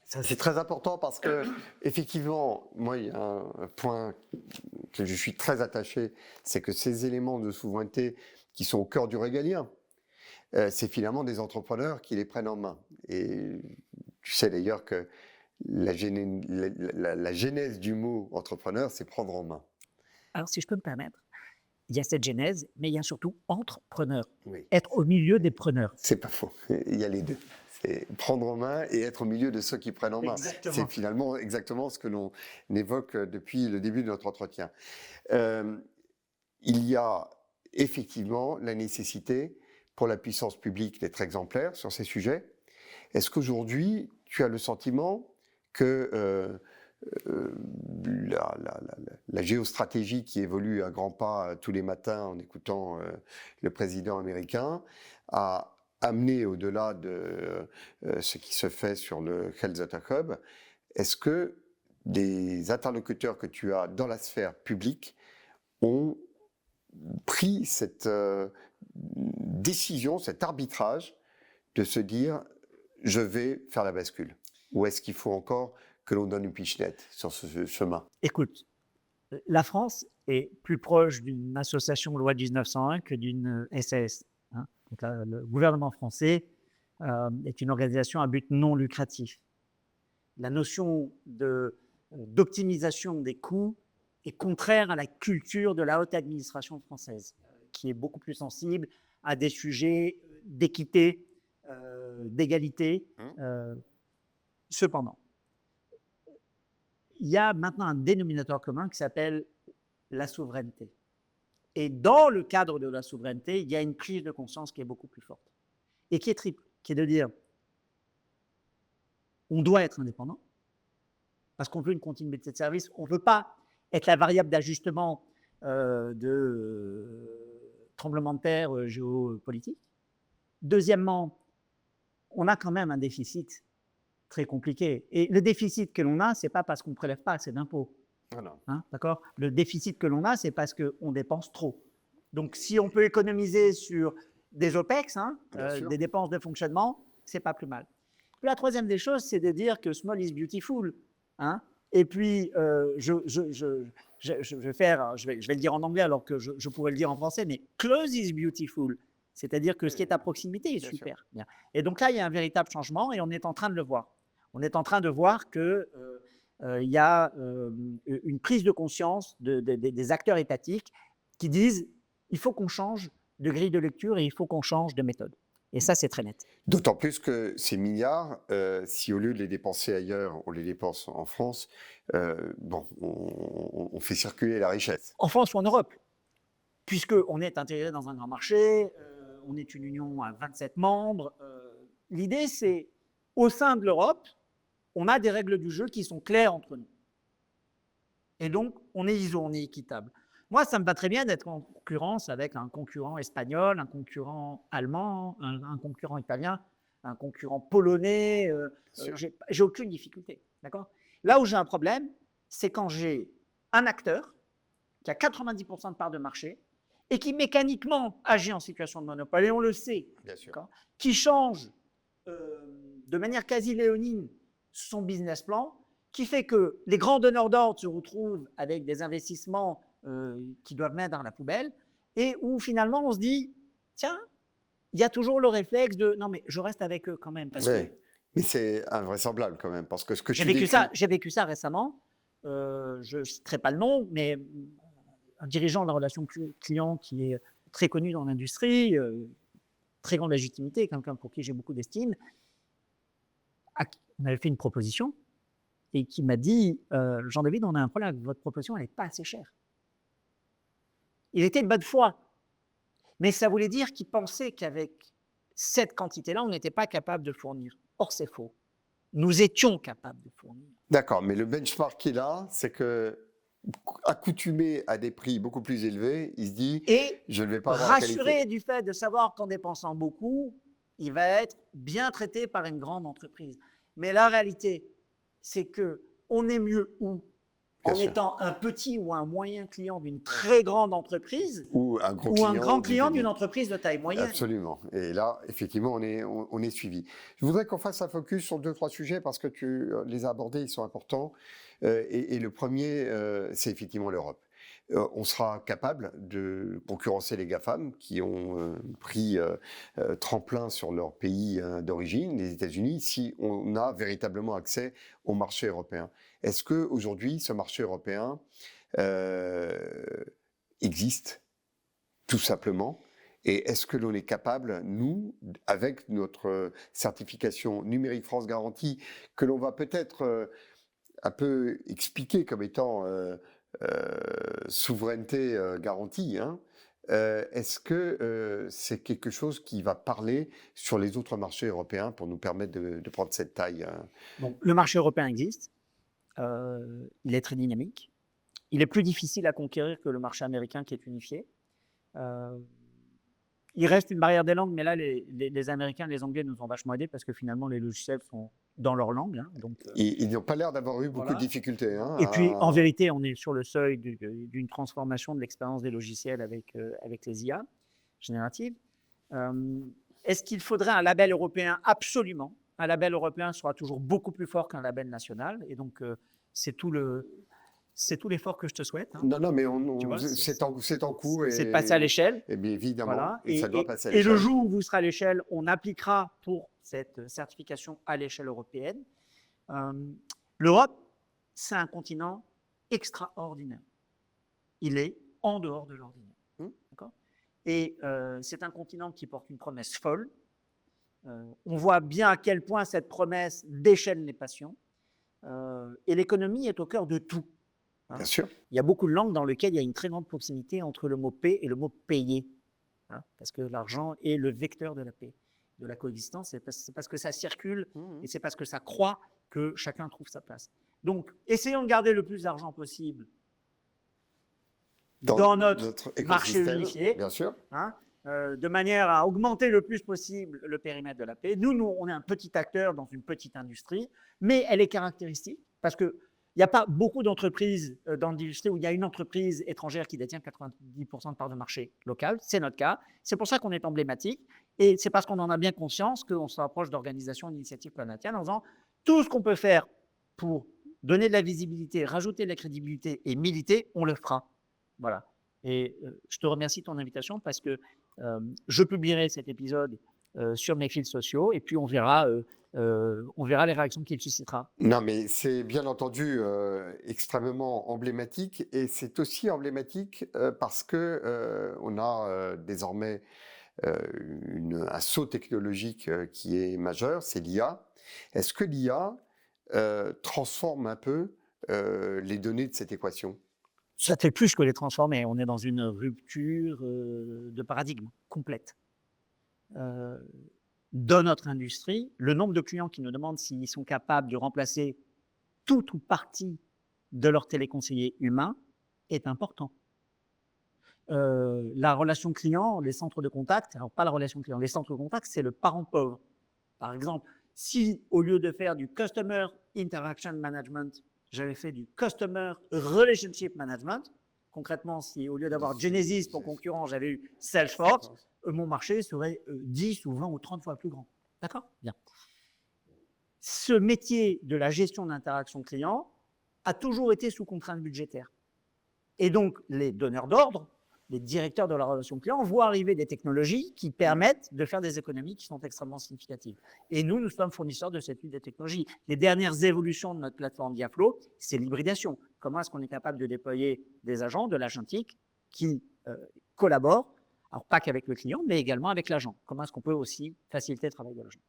Ça, c'est très important parce que, effectivement, moi, il y a un point que je suis très attaché, c'est que ces éléments de souveraineté qui sont au cœur du régalien, c'est finalement des entrepreneurs qui les prennent en main. Et tu sais d'ailleurs que la genèse du mot entrepreneur, c'est prendre en main. Alors, si je peux me permettre, il y a cette genèse, mais il y a surtout entrepreneur. Oui. Être au milieu des preneurs. C'est pas faux. Il y a les deux. C'est prendre en main et être au milieu de ceux qui prennent en main. Exactement. C'est finalement exactement ce que l'on évoque depuis le début de notre entretien. Il y a effectivement la nécessité pour la puissance publique d'être exemplaire sur ces sujets. Est-ce qu'aujourd'hui, tu as le sentiment que la géostratégie qui évolue à grands pas tous les matins en écoutant le président américain a amené au-delà de ce qui se fait sur le Health Data Hub, est-ce que des interlocuteurs que tu as dans la sphère publique ont pris cette décision, cet arbitrage de se dire je vais faire la bascule? Ou est-ce qu'il faut encore que l'on donne une pichenette sur ce chemin? Écoute, la France est plus proche d'une association loi 1901 que d'une SAS. Hein. Donc là, le gouvernement français est une organisation à but non lucratif. La notion d'optimisation des coûts est contraire à la culture de la haute administration française, qui est beaucoup plus sensible à des sujets d'équité, d'égalité. Cependant, il y a maintenant un dénominateur commun qui s'appelle la souveraineté. Et dans le cadre de la souveraineté, il y a une prise de conscience qui est beaucoup plus forte et qui est triple, qui est de dire on doit être indépendant parce qu'on veut une continuité de service, on ne veut pas être la variable d'ajustement de tremblement de terre géopolitique. Deuxièmement, on a quand même un déficit très compliqué. Et le déficit que l'on a, ce n'est pas parce qu'on ne prélève pas assez d'impôts. Voilà. Hein, d'accord ? Le déficit que l'on a, c'est parce qu'on dépense trop. Donc, si on peut économiser sur des OPEX, hein, Bien sûr. des dépenses de fonctionnement, c'est pas plus mal. Puis la troisième des choses, c'est de dire que small is beautiful. Hein, et puis, je vais faire, je vais le dire en anglais alors que je pourrais le dire en français, mais close is beautiful. C'est-à-dire que ce qui est à proximité est Bien sûr. super. Bien. Et donc là, il y a un véritable changement et on est en train de le voir. On est en train de voir que il y a une prise de conscience des acteurs étatiques qui disent il faut qu'on change de grille de lecture et il faut qu'on change de méthode. Et ça, c'est très net. D'autant plus que ces milliards, si au lieu de les dépenser ailleurs, on les dépense en France, bon, on fait circuler la richesse. En France ou en Europe, puisqu'on est intégré dans un grand marché, on est une union à 27 membres. L'idée, c'est, au sein de l'Europe, on a des règles du jeu qui sont claires entre nous. Et donc, on est ISO, on est équitable. Moi, ça me va très bien d'être en concurrence avec un concurrent espagnol, un concurrent allemand, un concurrent italien, un concurrent polonais. J'ai aucune difficulté. D'accord ? Là où j'ai un problème, c'est quand j'ai un acteur qui a 90% de part de marché et qui mécaniquement agit en situation de monopole, et on le sait, qui change de manière quasi léonine son business plan, qui fait que les grands donneurs d'ordre se retrouvent avec des investissements qui doivent mettre dans la poubelle, et où finalement on se dit, tiens, il y a toujours le réflexe de, non mais je reste avec eux quand même. Parce que mais c'est invraisemblable quand même, parce que ce que j'ai vécu ça récemment, je ne citerai pas le nom, mais un dirigeant de la relation client qui est très connu dans l'industrie, très grande légitimité, quelqu'un pour qui j'ai beaucoup d'estime, on avait fait une proposition et qui m'a dit Jean-David, on a un problème, votre proposition elle n'est pas assez chère. Il était de bonne foi, mais ça voulait dire qu'il pensait qu'avec cette quantité-là, on n'était pas capable de fournir. Or, c'est faux. Nous étions capables de fournir. D'accord, mais le benchmark qu'il a, c'est que accoutumé à des prix beaucoup plus élevés, il se dit je ne vais pas avoir la qualité. Rassuré du fait de savoir qu'en dépensant beaucoup, il va être bien traité par une grande entreprise. Mais la réalité, c'est qu'on est mieux où en étant un petit ou un moyen client d'une très grande entreprise ou un grand client d'une entreprise de taille moyenne. Absolument. Et là, effectivement, on est suivi. Je voudrais qu'on fasse un focus sur 2-3 sujets parce que tu les as abordés, ils sont importants. Et le premier, c'est effectivement l'Europe. On sera capable de concurrencer les GAFAM qui ont pris tremplin sur leur pays d'origine, les États-Unis, si on a véritablement accès au marché européen. Est-ce qu'aujourd'hui, ce marché européen existe tout simplement? Et est-ce que l'on est capable, nous, avec notre certification numérique France Garantie, que l'on va peut-être un peu expliquer comme étant souveraineté garantie, hein, est-ce que c'est quelque chose qui va parler sur les autres marchés européens pour nous permettre de prendre cette taille Bon, le marché européen existe, il est très dynamique, il est plus difficile à conquérir que le marché américain qui est unifié. Il reste une barrière des langues, mais là, les Américains, les Anglais nous ont vachement aidés parce que finalement, les logiciels sont dans leur langue. Hein, donc, ils n'ont pas l'air d'avoir eu beaucoup de difficultés. Hein, et puis, en vérité, on est sur le seuil d'une transformation de l'expérience des logiciels avec les IA génératives. Est-ce qu'il faudrait un label européen? Absolument. Un label européen sera toujours beaucoup plus fort qu'un label national. Et donc, c'est tout l'effort que je te souhaite. Hein. Non, mais c'est en cours. C'est de passer à l'échelle. Et bien évidemment, voilà. et ça doit passer à l'échelle. Et le jour où vous serez à l'échelle, on appliquera pour cette certification à l'échelle européenne. L'Europe, c'est un continent extraordinaire. Il est en dehors de l'ordinaire. D'accord ? Et c'est un continent qui porte une promesse folle. On voit bien à quel point cette promesse déchaîne les passions. Et l'économie est au cœur de tout. Hein. Bien sûr. Il y a beaucoup de langues dans lesquelles il y a une très grande proximité entre le mot paix et le mot payer. Hein, parce que l'argent est le vecteur de la paix, de la coexistence. C'est parce que ça circule et c'est parce que ça croît que chacun trouve sa place. Donc, essayons de garder le plus d'argent possible dans notre marché unifié. Bien sûr. Hein, de manière à augmenter le plus possible le périmètre de la paix. Nous, on est un petit acteur dans une petite industrie, mais elle est caractéristique parce que Il n'y a pas beaucoup d'entreprises dans l'industrie où il y a une entreprise étrangère qui détient 90% de parts de marché locales. C'est notre cas. C'est pour ça qu'on est emblématique. Et c'est parce qu'on en a bien conscience qu'on se rapproche d'organisations et d'initiatives planétaires en disant tout ce qu'on peut faire pour donner de la visibilité, rajouter de la crédibilité et militer, on le fera. Voilà. Et je te remercie de ton invitation parce que je publierai cet épisode sur mes fils sociaux et puis on verra les réactions qu'il suscitera. Non, mais c'est bien entendu extrêmement emblématique et c'est aussi emblématique parce que on a désormais euh, un saut technologique qui est majeur, c'est l'IA. Est-ce que l'IA transforme un peu les données de cette équation? Ça fait plus que les transformer. On est dans une rupture de paradigme complète. Dans notre industrie, le nombre de clients qui nous demandent s'ils sont capables de remplacer toute ou partie de leur téléconseiller humain est important. La relation client, les centres de contact, alors pas la relation client, les centres de contact, c'est le parent pauvre. Par exemple, si au lieu de faire du Customer Interaction Management, j'avais fait du Customer Relationship Management, concrètement, si au lieu d'avoir Genesis pour concurrent, j'avais eu Salesforce, mon marché serait 10 ou 20 ou 30 fois plus grand. D'accord? Bien. Ce métier de la gestion d'interaction client a toujours été sous contrainte budgétaire. Et donc, les donneurs d'ordre, les directeurs de la relation client voient arriver des technologies qui permettent de faire des économies qui sont extrêmement significatives. Et nous sommes fournisseurs de cette suite de technologies. Les dernières évolutions de notre plateforme Diaflow, c'est l'hybridation. Comment est-ce qu'on est capable de déployer des agents de l'agentique qui collaborent, alors pas qu'avec le client, mais également avec l'agent. Comment est-ce qu'on peut aussi faciliter le travail de l'agent.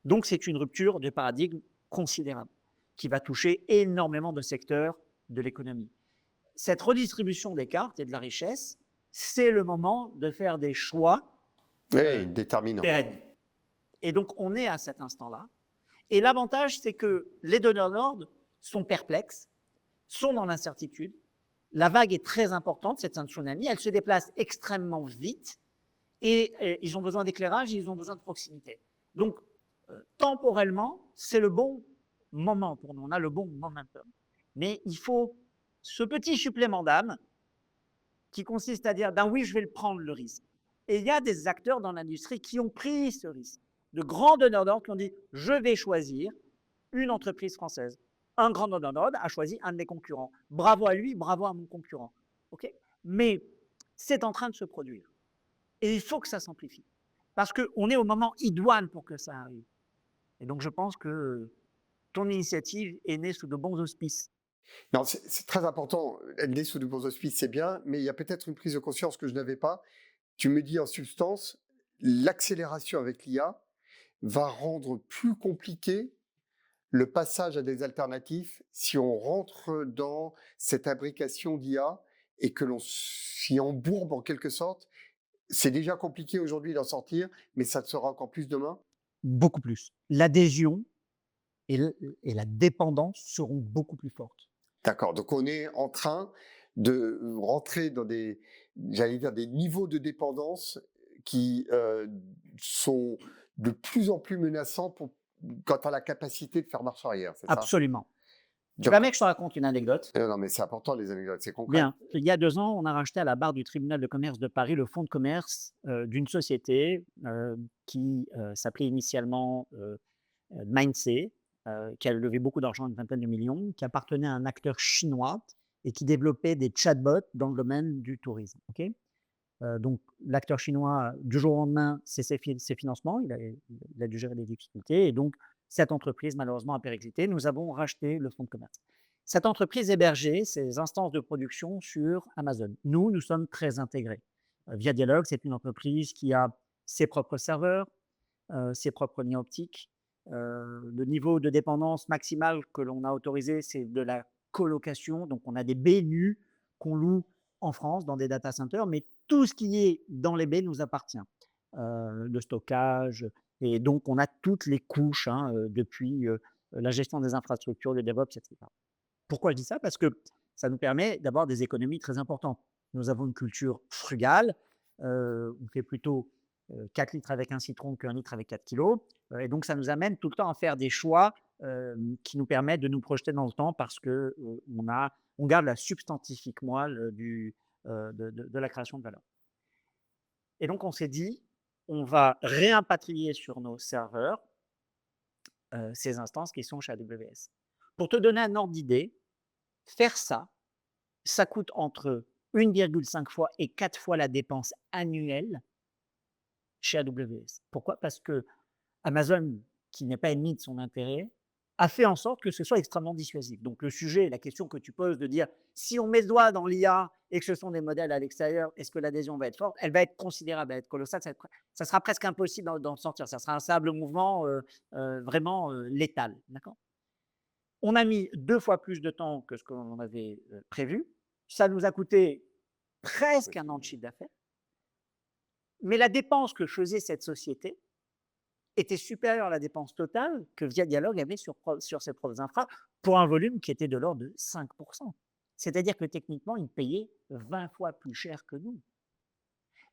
Donc, c'est une rupture de paradigme considérable qui va toucher énormément de secteurs de l'économie. Cette redistribution des cartes et de la richesse, c'est le moment de faire des choix Déterminant. pérennes. Et donc, on est à cet instant-là. Et l'avantage, c'est que les donneurs d'ordre sont perplexes, sont dans l'incertitude. La vague est très importante, c'est un tsunami. Elle se déplace extrêmement vite et ils ont besoin d'éclairage, ils ont besoin de proximité. Donc, temporellement, c'est le bon moment pour nous. On a le bon momentum. Mais il faut ce petit supplément d'âme qui consiste à dire, ben oui, je vais le prendre le risque. Et il y a des acteurs dans l'industrie qui ont pris ce risque. De grands donneurs d'ordre qui ont dit, je vais choisir une entreprise française. Un grand donneur d'ordre a choisi un de mes concurrents. Bravo à lui, bravo à mon concurrent. Okay, mais c'est en train de se produire. Et il faut que ça s'amplifie. Parce qu'on est au moment idoine pour que ça arrive. Et donc, je pense que ton initiative est née sous de bons auspices. Non, c'est très important. Elle est sous de bons auspices, c'est bien, mais il y a peut-être une prise de conscience que je n'avais pas. Tu me dis en substance, l'accélération avec l'IA va rendre plus compliqué le passage à des alternatifs si on rentre dans cette imbrication d'IA et que l'on s'y embourbe en quelque sorte. C'est déjà compliqué aujourd'hui d'en sortir, mais ça le sera encore plus demain. Beaucoup plus. L'adhésion et la dépendance seront beaucoup plus fortes. D'accord, donc on est en train de rentrer dans j'allais dire, des niveaux de dépendance qui sont de plus en plus menaçants quant à la capacité de faire marche arrière, c'est ça? Absolument. Tu Donc, permets que je te raconte une anecdote? non, mais c'est important les anecdotes, c'est concret. Bien. Il y a 2 ans, on a racheté à la barre du tribunal de commerce de Paris le fonds de commerce d'une société qui s'appelait initialement Mindset, qui a levé beaucoup d'argent, une vingtaine de millions, qui appartenait à un acteur chinois et qui développait des chatbots dans le domaine du tourisme. Okay, donc, l'acteur chinois, du jour au lendemain, c'est ses financements, il a dû gérer des difficultés et donc cette entreprise, malheureusement, a périclité. Nous avons racheté le fonds de commerce. Cette entreprise hébergeait ses instances de production sur Amazon. Nous sommes très intégrés. Via Dialogue, c'est une entreprise qui a ses propres serveurs, ses propres liens optiques. Le niveau de dépendance maximal que l'on a autorisé, c'est de la colocation. Donc, on a des baies nues qu'on loue en France dans des data centers, mais tout ce qui est dans les baies nous appartient. Le stockage, et donc on a toutes les couches depuis la gestion des infrastructures, le DevOps, etc. Pourquoi je dis ça? Parce que ça nous permet d'avoir des économies très importantes. Nous avons une culture frugale, on fait plutôt 4 litres avec un citron qu'1 litre avec 4 kilos. Et donc ça nous amène tout le temps à faire des choix qui nous permet de nous projeter dans le temps parce que on garde la substantifique moelle de la création de valeur. Et donc, on s'est dit, on va réimpatrier sur nos serveurs ces instances qui sont chez AWS. Pour te donner un ordre d'idée, faire ça, ça coûte entre 1,5 fois et 4 fois la dépense annuelle chez AWS. Pourquoi? Parce que Amazon, qui n'est pas ennemi de son intérêt, a fait en sorte que ce soit extrêmement dissuasif. Donc le sujet, la question que tu poses de dire si on met le doigt dans l'IA et que ce sont des modèles à l'extérieur, est-ce que l'adhésion va être forte? Elle va être considérable, elle va être colossale, ça sera presque impossible d'en sortir. Ça sera un simple mouvement vraiment létal. D'accord? On a mis 2 fois plus de temps que ce qu'on avait prévu. Ça nous a coûté presque un an de chiffre d'affaires. Mais la dépense que faisait cette société était supérieure à la dépense totale que Via Dialogue avait sur ses propres infra pour un volume qui était de l'ordre de 5%. C'est-à-dire que techniquement, ils payaient 20 fois plus cher que nous.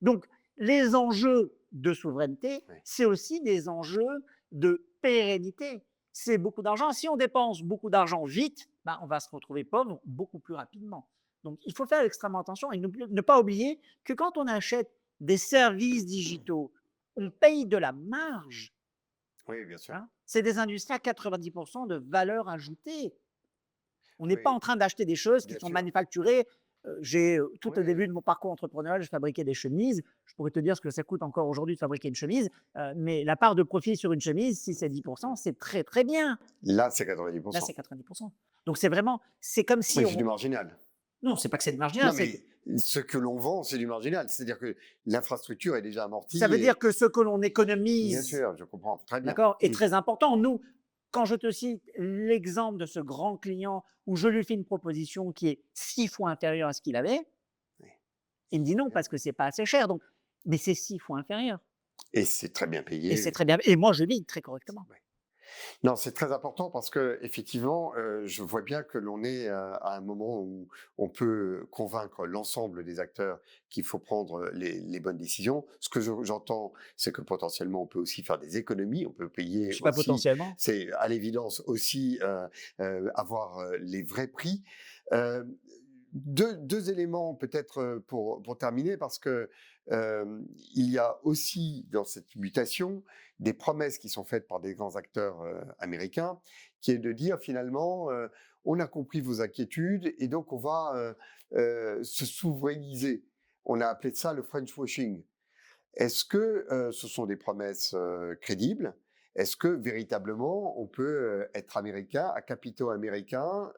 Donc, les enjeux de souveraineté, c'est aussi des enjeux de pérennité. C'est beaucoup d'argent. Si on dépense beaucoup d'argent vite, on va se retrouver pauvre beaucoup plus rapidement. Donc, il faut faire extrêmement attention et ne pas oublier que quand on achète des services digitaux, on paye de la marge. Oui, bien sûr. C'est des industries à 90% de valeur ajoutée. On n'est pas en train d'acheter des choses qui sont manufacturées. Tout au début de mon parcours entrepreneurial, je fabriquais des chemises. Je pourrais te dire ce que ça coûte encore aujourd'hui de fabriquer une chemise. Mais la part de profit sur une chemise, si c'est 10%, c'est très, très bien. Là, c'est 90%. Là, c'est 90%. Donc, c'est comme si c'est du marginal. Non, c'est pas que c'est du marginal. Non, mais ce que l'on vend, c'est du marginal. C'est-à-dire que l'infrastructure est déjà amortie. Ça veut dire que ce que l'on économise, bien sûr, je comprends très bien, d'accord, est très important. Nous, quand je te cite l'exemple de ce grand client où je lui fais une proposition qui est 6 fois inférieure à ce qu'il avait, il me dit non parce que c'est pas assez cher. Donc, mais c'est 6 fois inférieur. Et c'est très bien payé. Et c'est très bien. Et moi, je vis très correctement. Non, c'est très important parce que effectivement, je vois bien que l'on est à un moment où on peut convaincre l'ensemble des acteurs qu'il faut prendre les bonnes décisions. Ce que j'entends, c'est que potentiellement, on peut aussi faire des économies, on peut payer. Je sais pas aussi, potentiellement. c'est à l'évidence aussi avoir les vrais prix. Deux éléments peut-être pour terminer, parce que il y a aussi dans cette mutation des promesses qui sont faites par des grands acteurs américains, qui est de dire finalement on a compris vos inquiétudes et donc on va se souverainiser. On a appelé ça le French washing. Est-ce que ce sont des promesses crédibles? Est-ce que véritablement on peut être américain, à capitaux américains,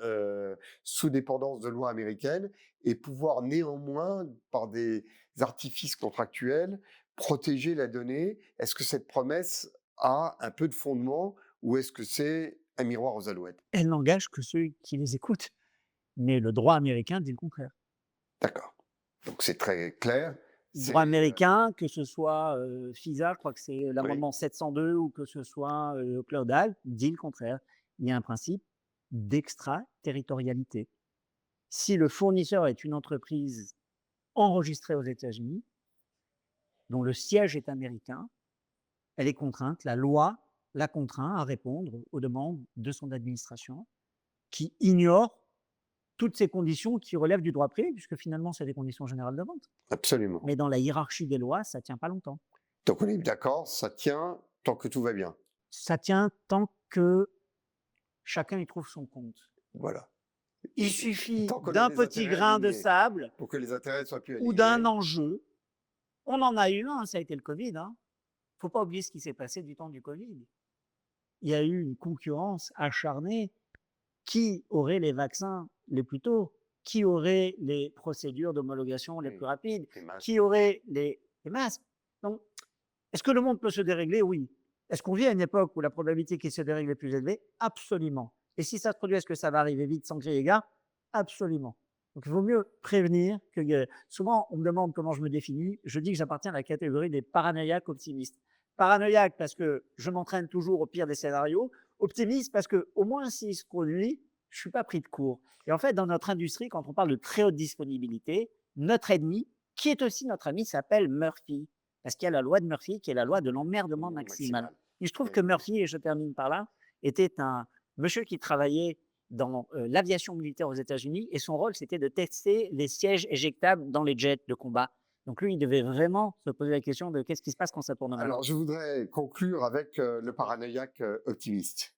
sous dépendance de lois américaines et pouvoir néanmoins, par des artifices contractuels, protéger la donnée? Est-ce que cette promesse a un peu de fondement ou est-ce que c'est un miroir aux alouettes? Elle n'engage que ceux qui les écoutent. Mais le droit américain dit le contraire. D'accord. Donc c'est très clair. Le droit américain, que ce soit FISA, je crois que c'est l'amendement Oui. 702, ou que ce soit Claudel, dit le contraire. Il y a un principe d'extraterritorialité. Si le fournisseur est une entreprise enregistrée aux États-Unis, dont le siège est américain, elle est contrainte, la loi la contraint à répondre aux demandes de son administration, qui ignore toutes ces conditions qui relèvent du droit privé, puisque finalement, c'est des conditions générales de vente. Absolument. Mais dans la hiérarchie des lois, ça ne tient pas longtemps. Donc on est d'accord, ça tient tant que tout va bien. Ça tient tant que chacun y trouve son compte. Voilà. Il suffit d'un petit grain de sable pour que les intérêts soient plus alignés. Ou d'un enjeu. On en a eu un, ça a été le Covid. Il ne faut pas oublier ce qui s'est passé du temps du Covid. Il y a eu une concurrence acharnée. Qui aurait les vaccins les plus tôt? Qui aurait les procédures d'homologation les plus rapides? Qui aurait les masques? Donc, est-ce que le monde peut se dérégler? Oui. Est-ce qu'on vit à une époque où la probabilité qu'il se dérègle est plus élevée? Absolument. Et si ça se produit, est-ce que ça va arriver vite sans crier gare? Absolument. Donc, il vaut mieux prévenir que guérir. Souvent, on me demande comment je me définis. Je dis que j'appartiens à la catégorie des paranoïaques optimistes. Paranoïaque parce que je m'entraîne toujours au pire des scénarios. Optimiste parce qu'au moins, s'il se produit, je ne suis pas pris de court. Et en fait, dans notre industrie, quand on parle de très haute disponibilité, notre ennemi, qui est aussi notre ami, s'appelle Murphy. Parce qu'il y a la loi de Murphy qui est la loi de l'emmerdement maximal. Il se trouve que Murphy, et je termine par là, était un monsieur qui travaillait dans l'aviation militaire aux États-Unis et son rôle, c'était de tester les sièges éjectables dans les jets de combat. Donc lui, il devait vraiment se poser la question de qu'est-ce qui se passe quand ça tourne mal. Alors, je voudrais conclure avec le paranoïaque optimiste.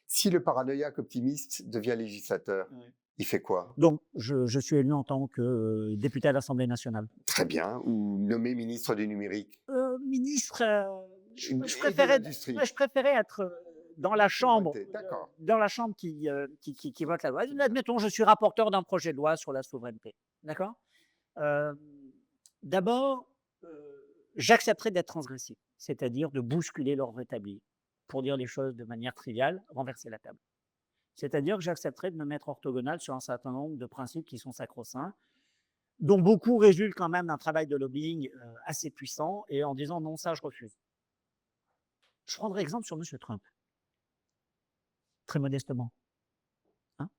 Si le paranoïaque optimiste devient législateur, Ouais. il fait quoi? Donc, je suis élu en tant que député à l'Assemblée nationale. Très bien. Ou nommé ministre du numérique. Ministre, Et de préférais, l'industrie. ouais, je préférais être dans la chambre, Souveraineté, d'accord. qui vote la loi. Admettons, je suis rapporteur d'un projet de loi sur la souveraineté. D'accord. Euh, D'abord, j'accepterai d'être transgressif, c'est-à-dire de bousculer l'ordre établi, pour dire les choses de manière triviale, renverser la table. C'est-à-dire que j'accepterai de me mettre orthogonal sur un certain nombre de principes qui sont sacro-saints, dont beaucoup résultent quand même d'un travail de lobbying assez puissant, et en disant non, ça, je refuse. Je prendrai exemple sur M. Trump, très modestement. Hein.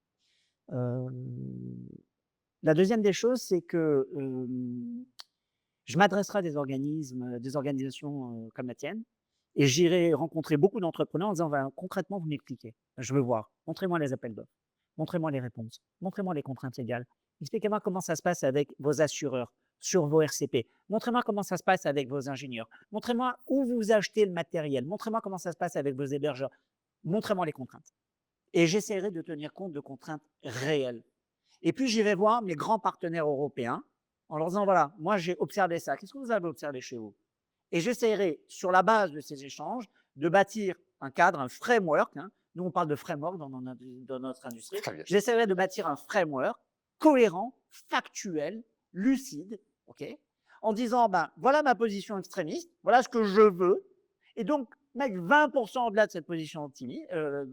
Euh, la deuxième des choses, c'est que je m'adresserai à des organismes, des organisations comme la tienne, et j'irai rencontrer beaucoup d'entrepreneurs en disant ben, concrètement, vous m'expliquez. Je veux voir. Montrez-moi les appels d'offres. Montrez-moi les réponses. Montrez-moi les contraintes légales. Expliquez-moi comment ça se passe avec vos assureurs sur vos RCP. Montrez-moi comment ça se passe avec vos ingénieurs. Montrez-moi où vous achetez le matériel. Montrez-moi comment ça se passe avec vos hébergeurs. Montrez-moi les contraintes. Et j'essaierai de tenir compte de contraintes réelles. Et puis, j'irai voir mes grands partenaires européens en leur disant, voilà, moi, j'ai observé ça. Qu'est-ce que vous avez observé chez vous? Et j'essaierai, sur la base de ces échanges, de bâtir un cadre, un framework. Hein. Nous, on parle de framework dans notre industrie. Très bien. J'essaierai de bâtir un framework cohérent, factuel, lucide, ok, en disant, ben, voilà ma position extrémiste, voilà ce que je veux. Et donc, mettre 20% au-delà de cette position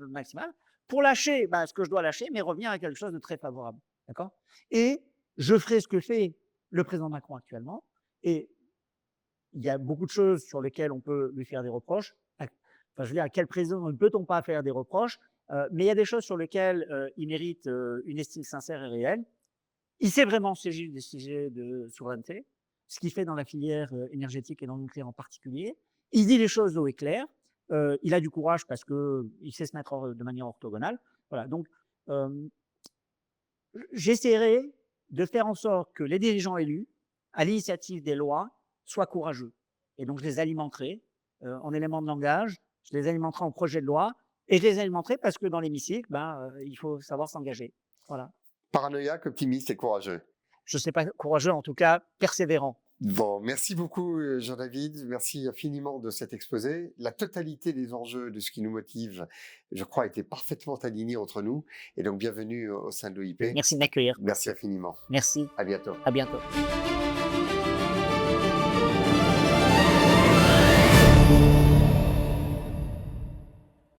maximale pour lâcher ben, ce que je dois lâcher, mais revenir à quelque chose de très favorable. D'accord. Et je ferai ce que fait le président Macron actuellement. Et il y a beaucoup de choses sur lesquelles on peut lui faire des reproches. Enfin, je veux dire, à quel président ne peut-on pas faire des reproches? Mais il y a des choses sur lesquelles il mérite une estime sincère et réelle. Il sait vraiment saisir des sujets de souveraineté, ce qu'il fait dans la filière énergétique et dans le nucléaire en particulier. Il dit les choses haut et clair. Il a du courage parce qu'il sait se mettre de manière orthogonale. Voilà, donc j'essaierai de faire en sorte que les dirigeants élus, à l'initiative des lois, soient courageux. Et donc, je les alimenterai en éléments de langage, je les alimenterai en projet de loi, et je les alimenterai parce que dans l'hémicycle, ben, il faut savoir s'engager. Voilà. Paranoïaque, optimiste et courageux. Je ne sais pas courageux, en tout cas persévérant. Bon, merci beaucoup Jean-David, merci infiniment de cet exposé. La totalité des enjeux de ce qui nous motive, je crois, était parfaitement alignée entre nous. Et donc, bienvenue au sein de l'OIP. Merci de m'accueillir. Merci infiniment. Merci. À bientôt. À bientôt.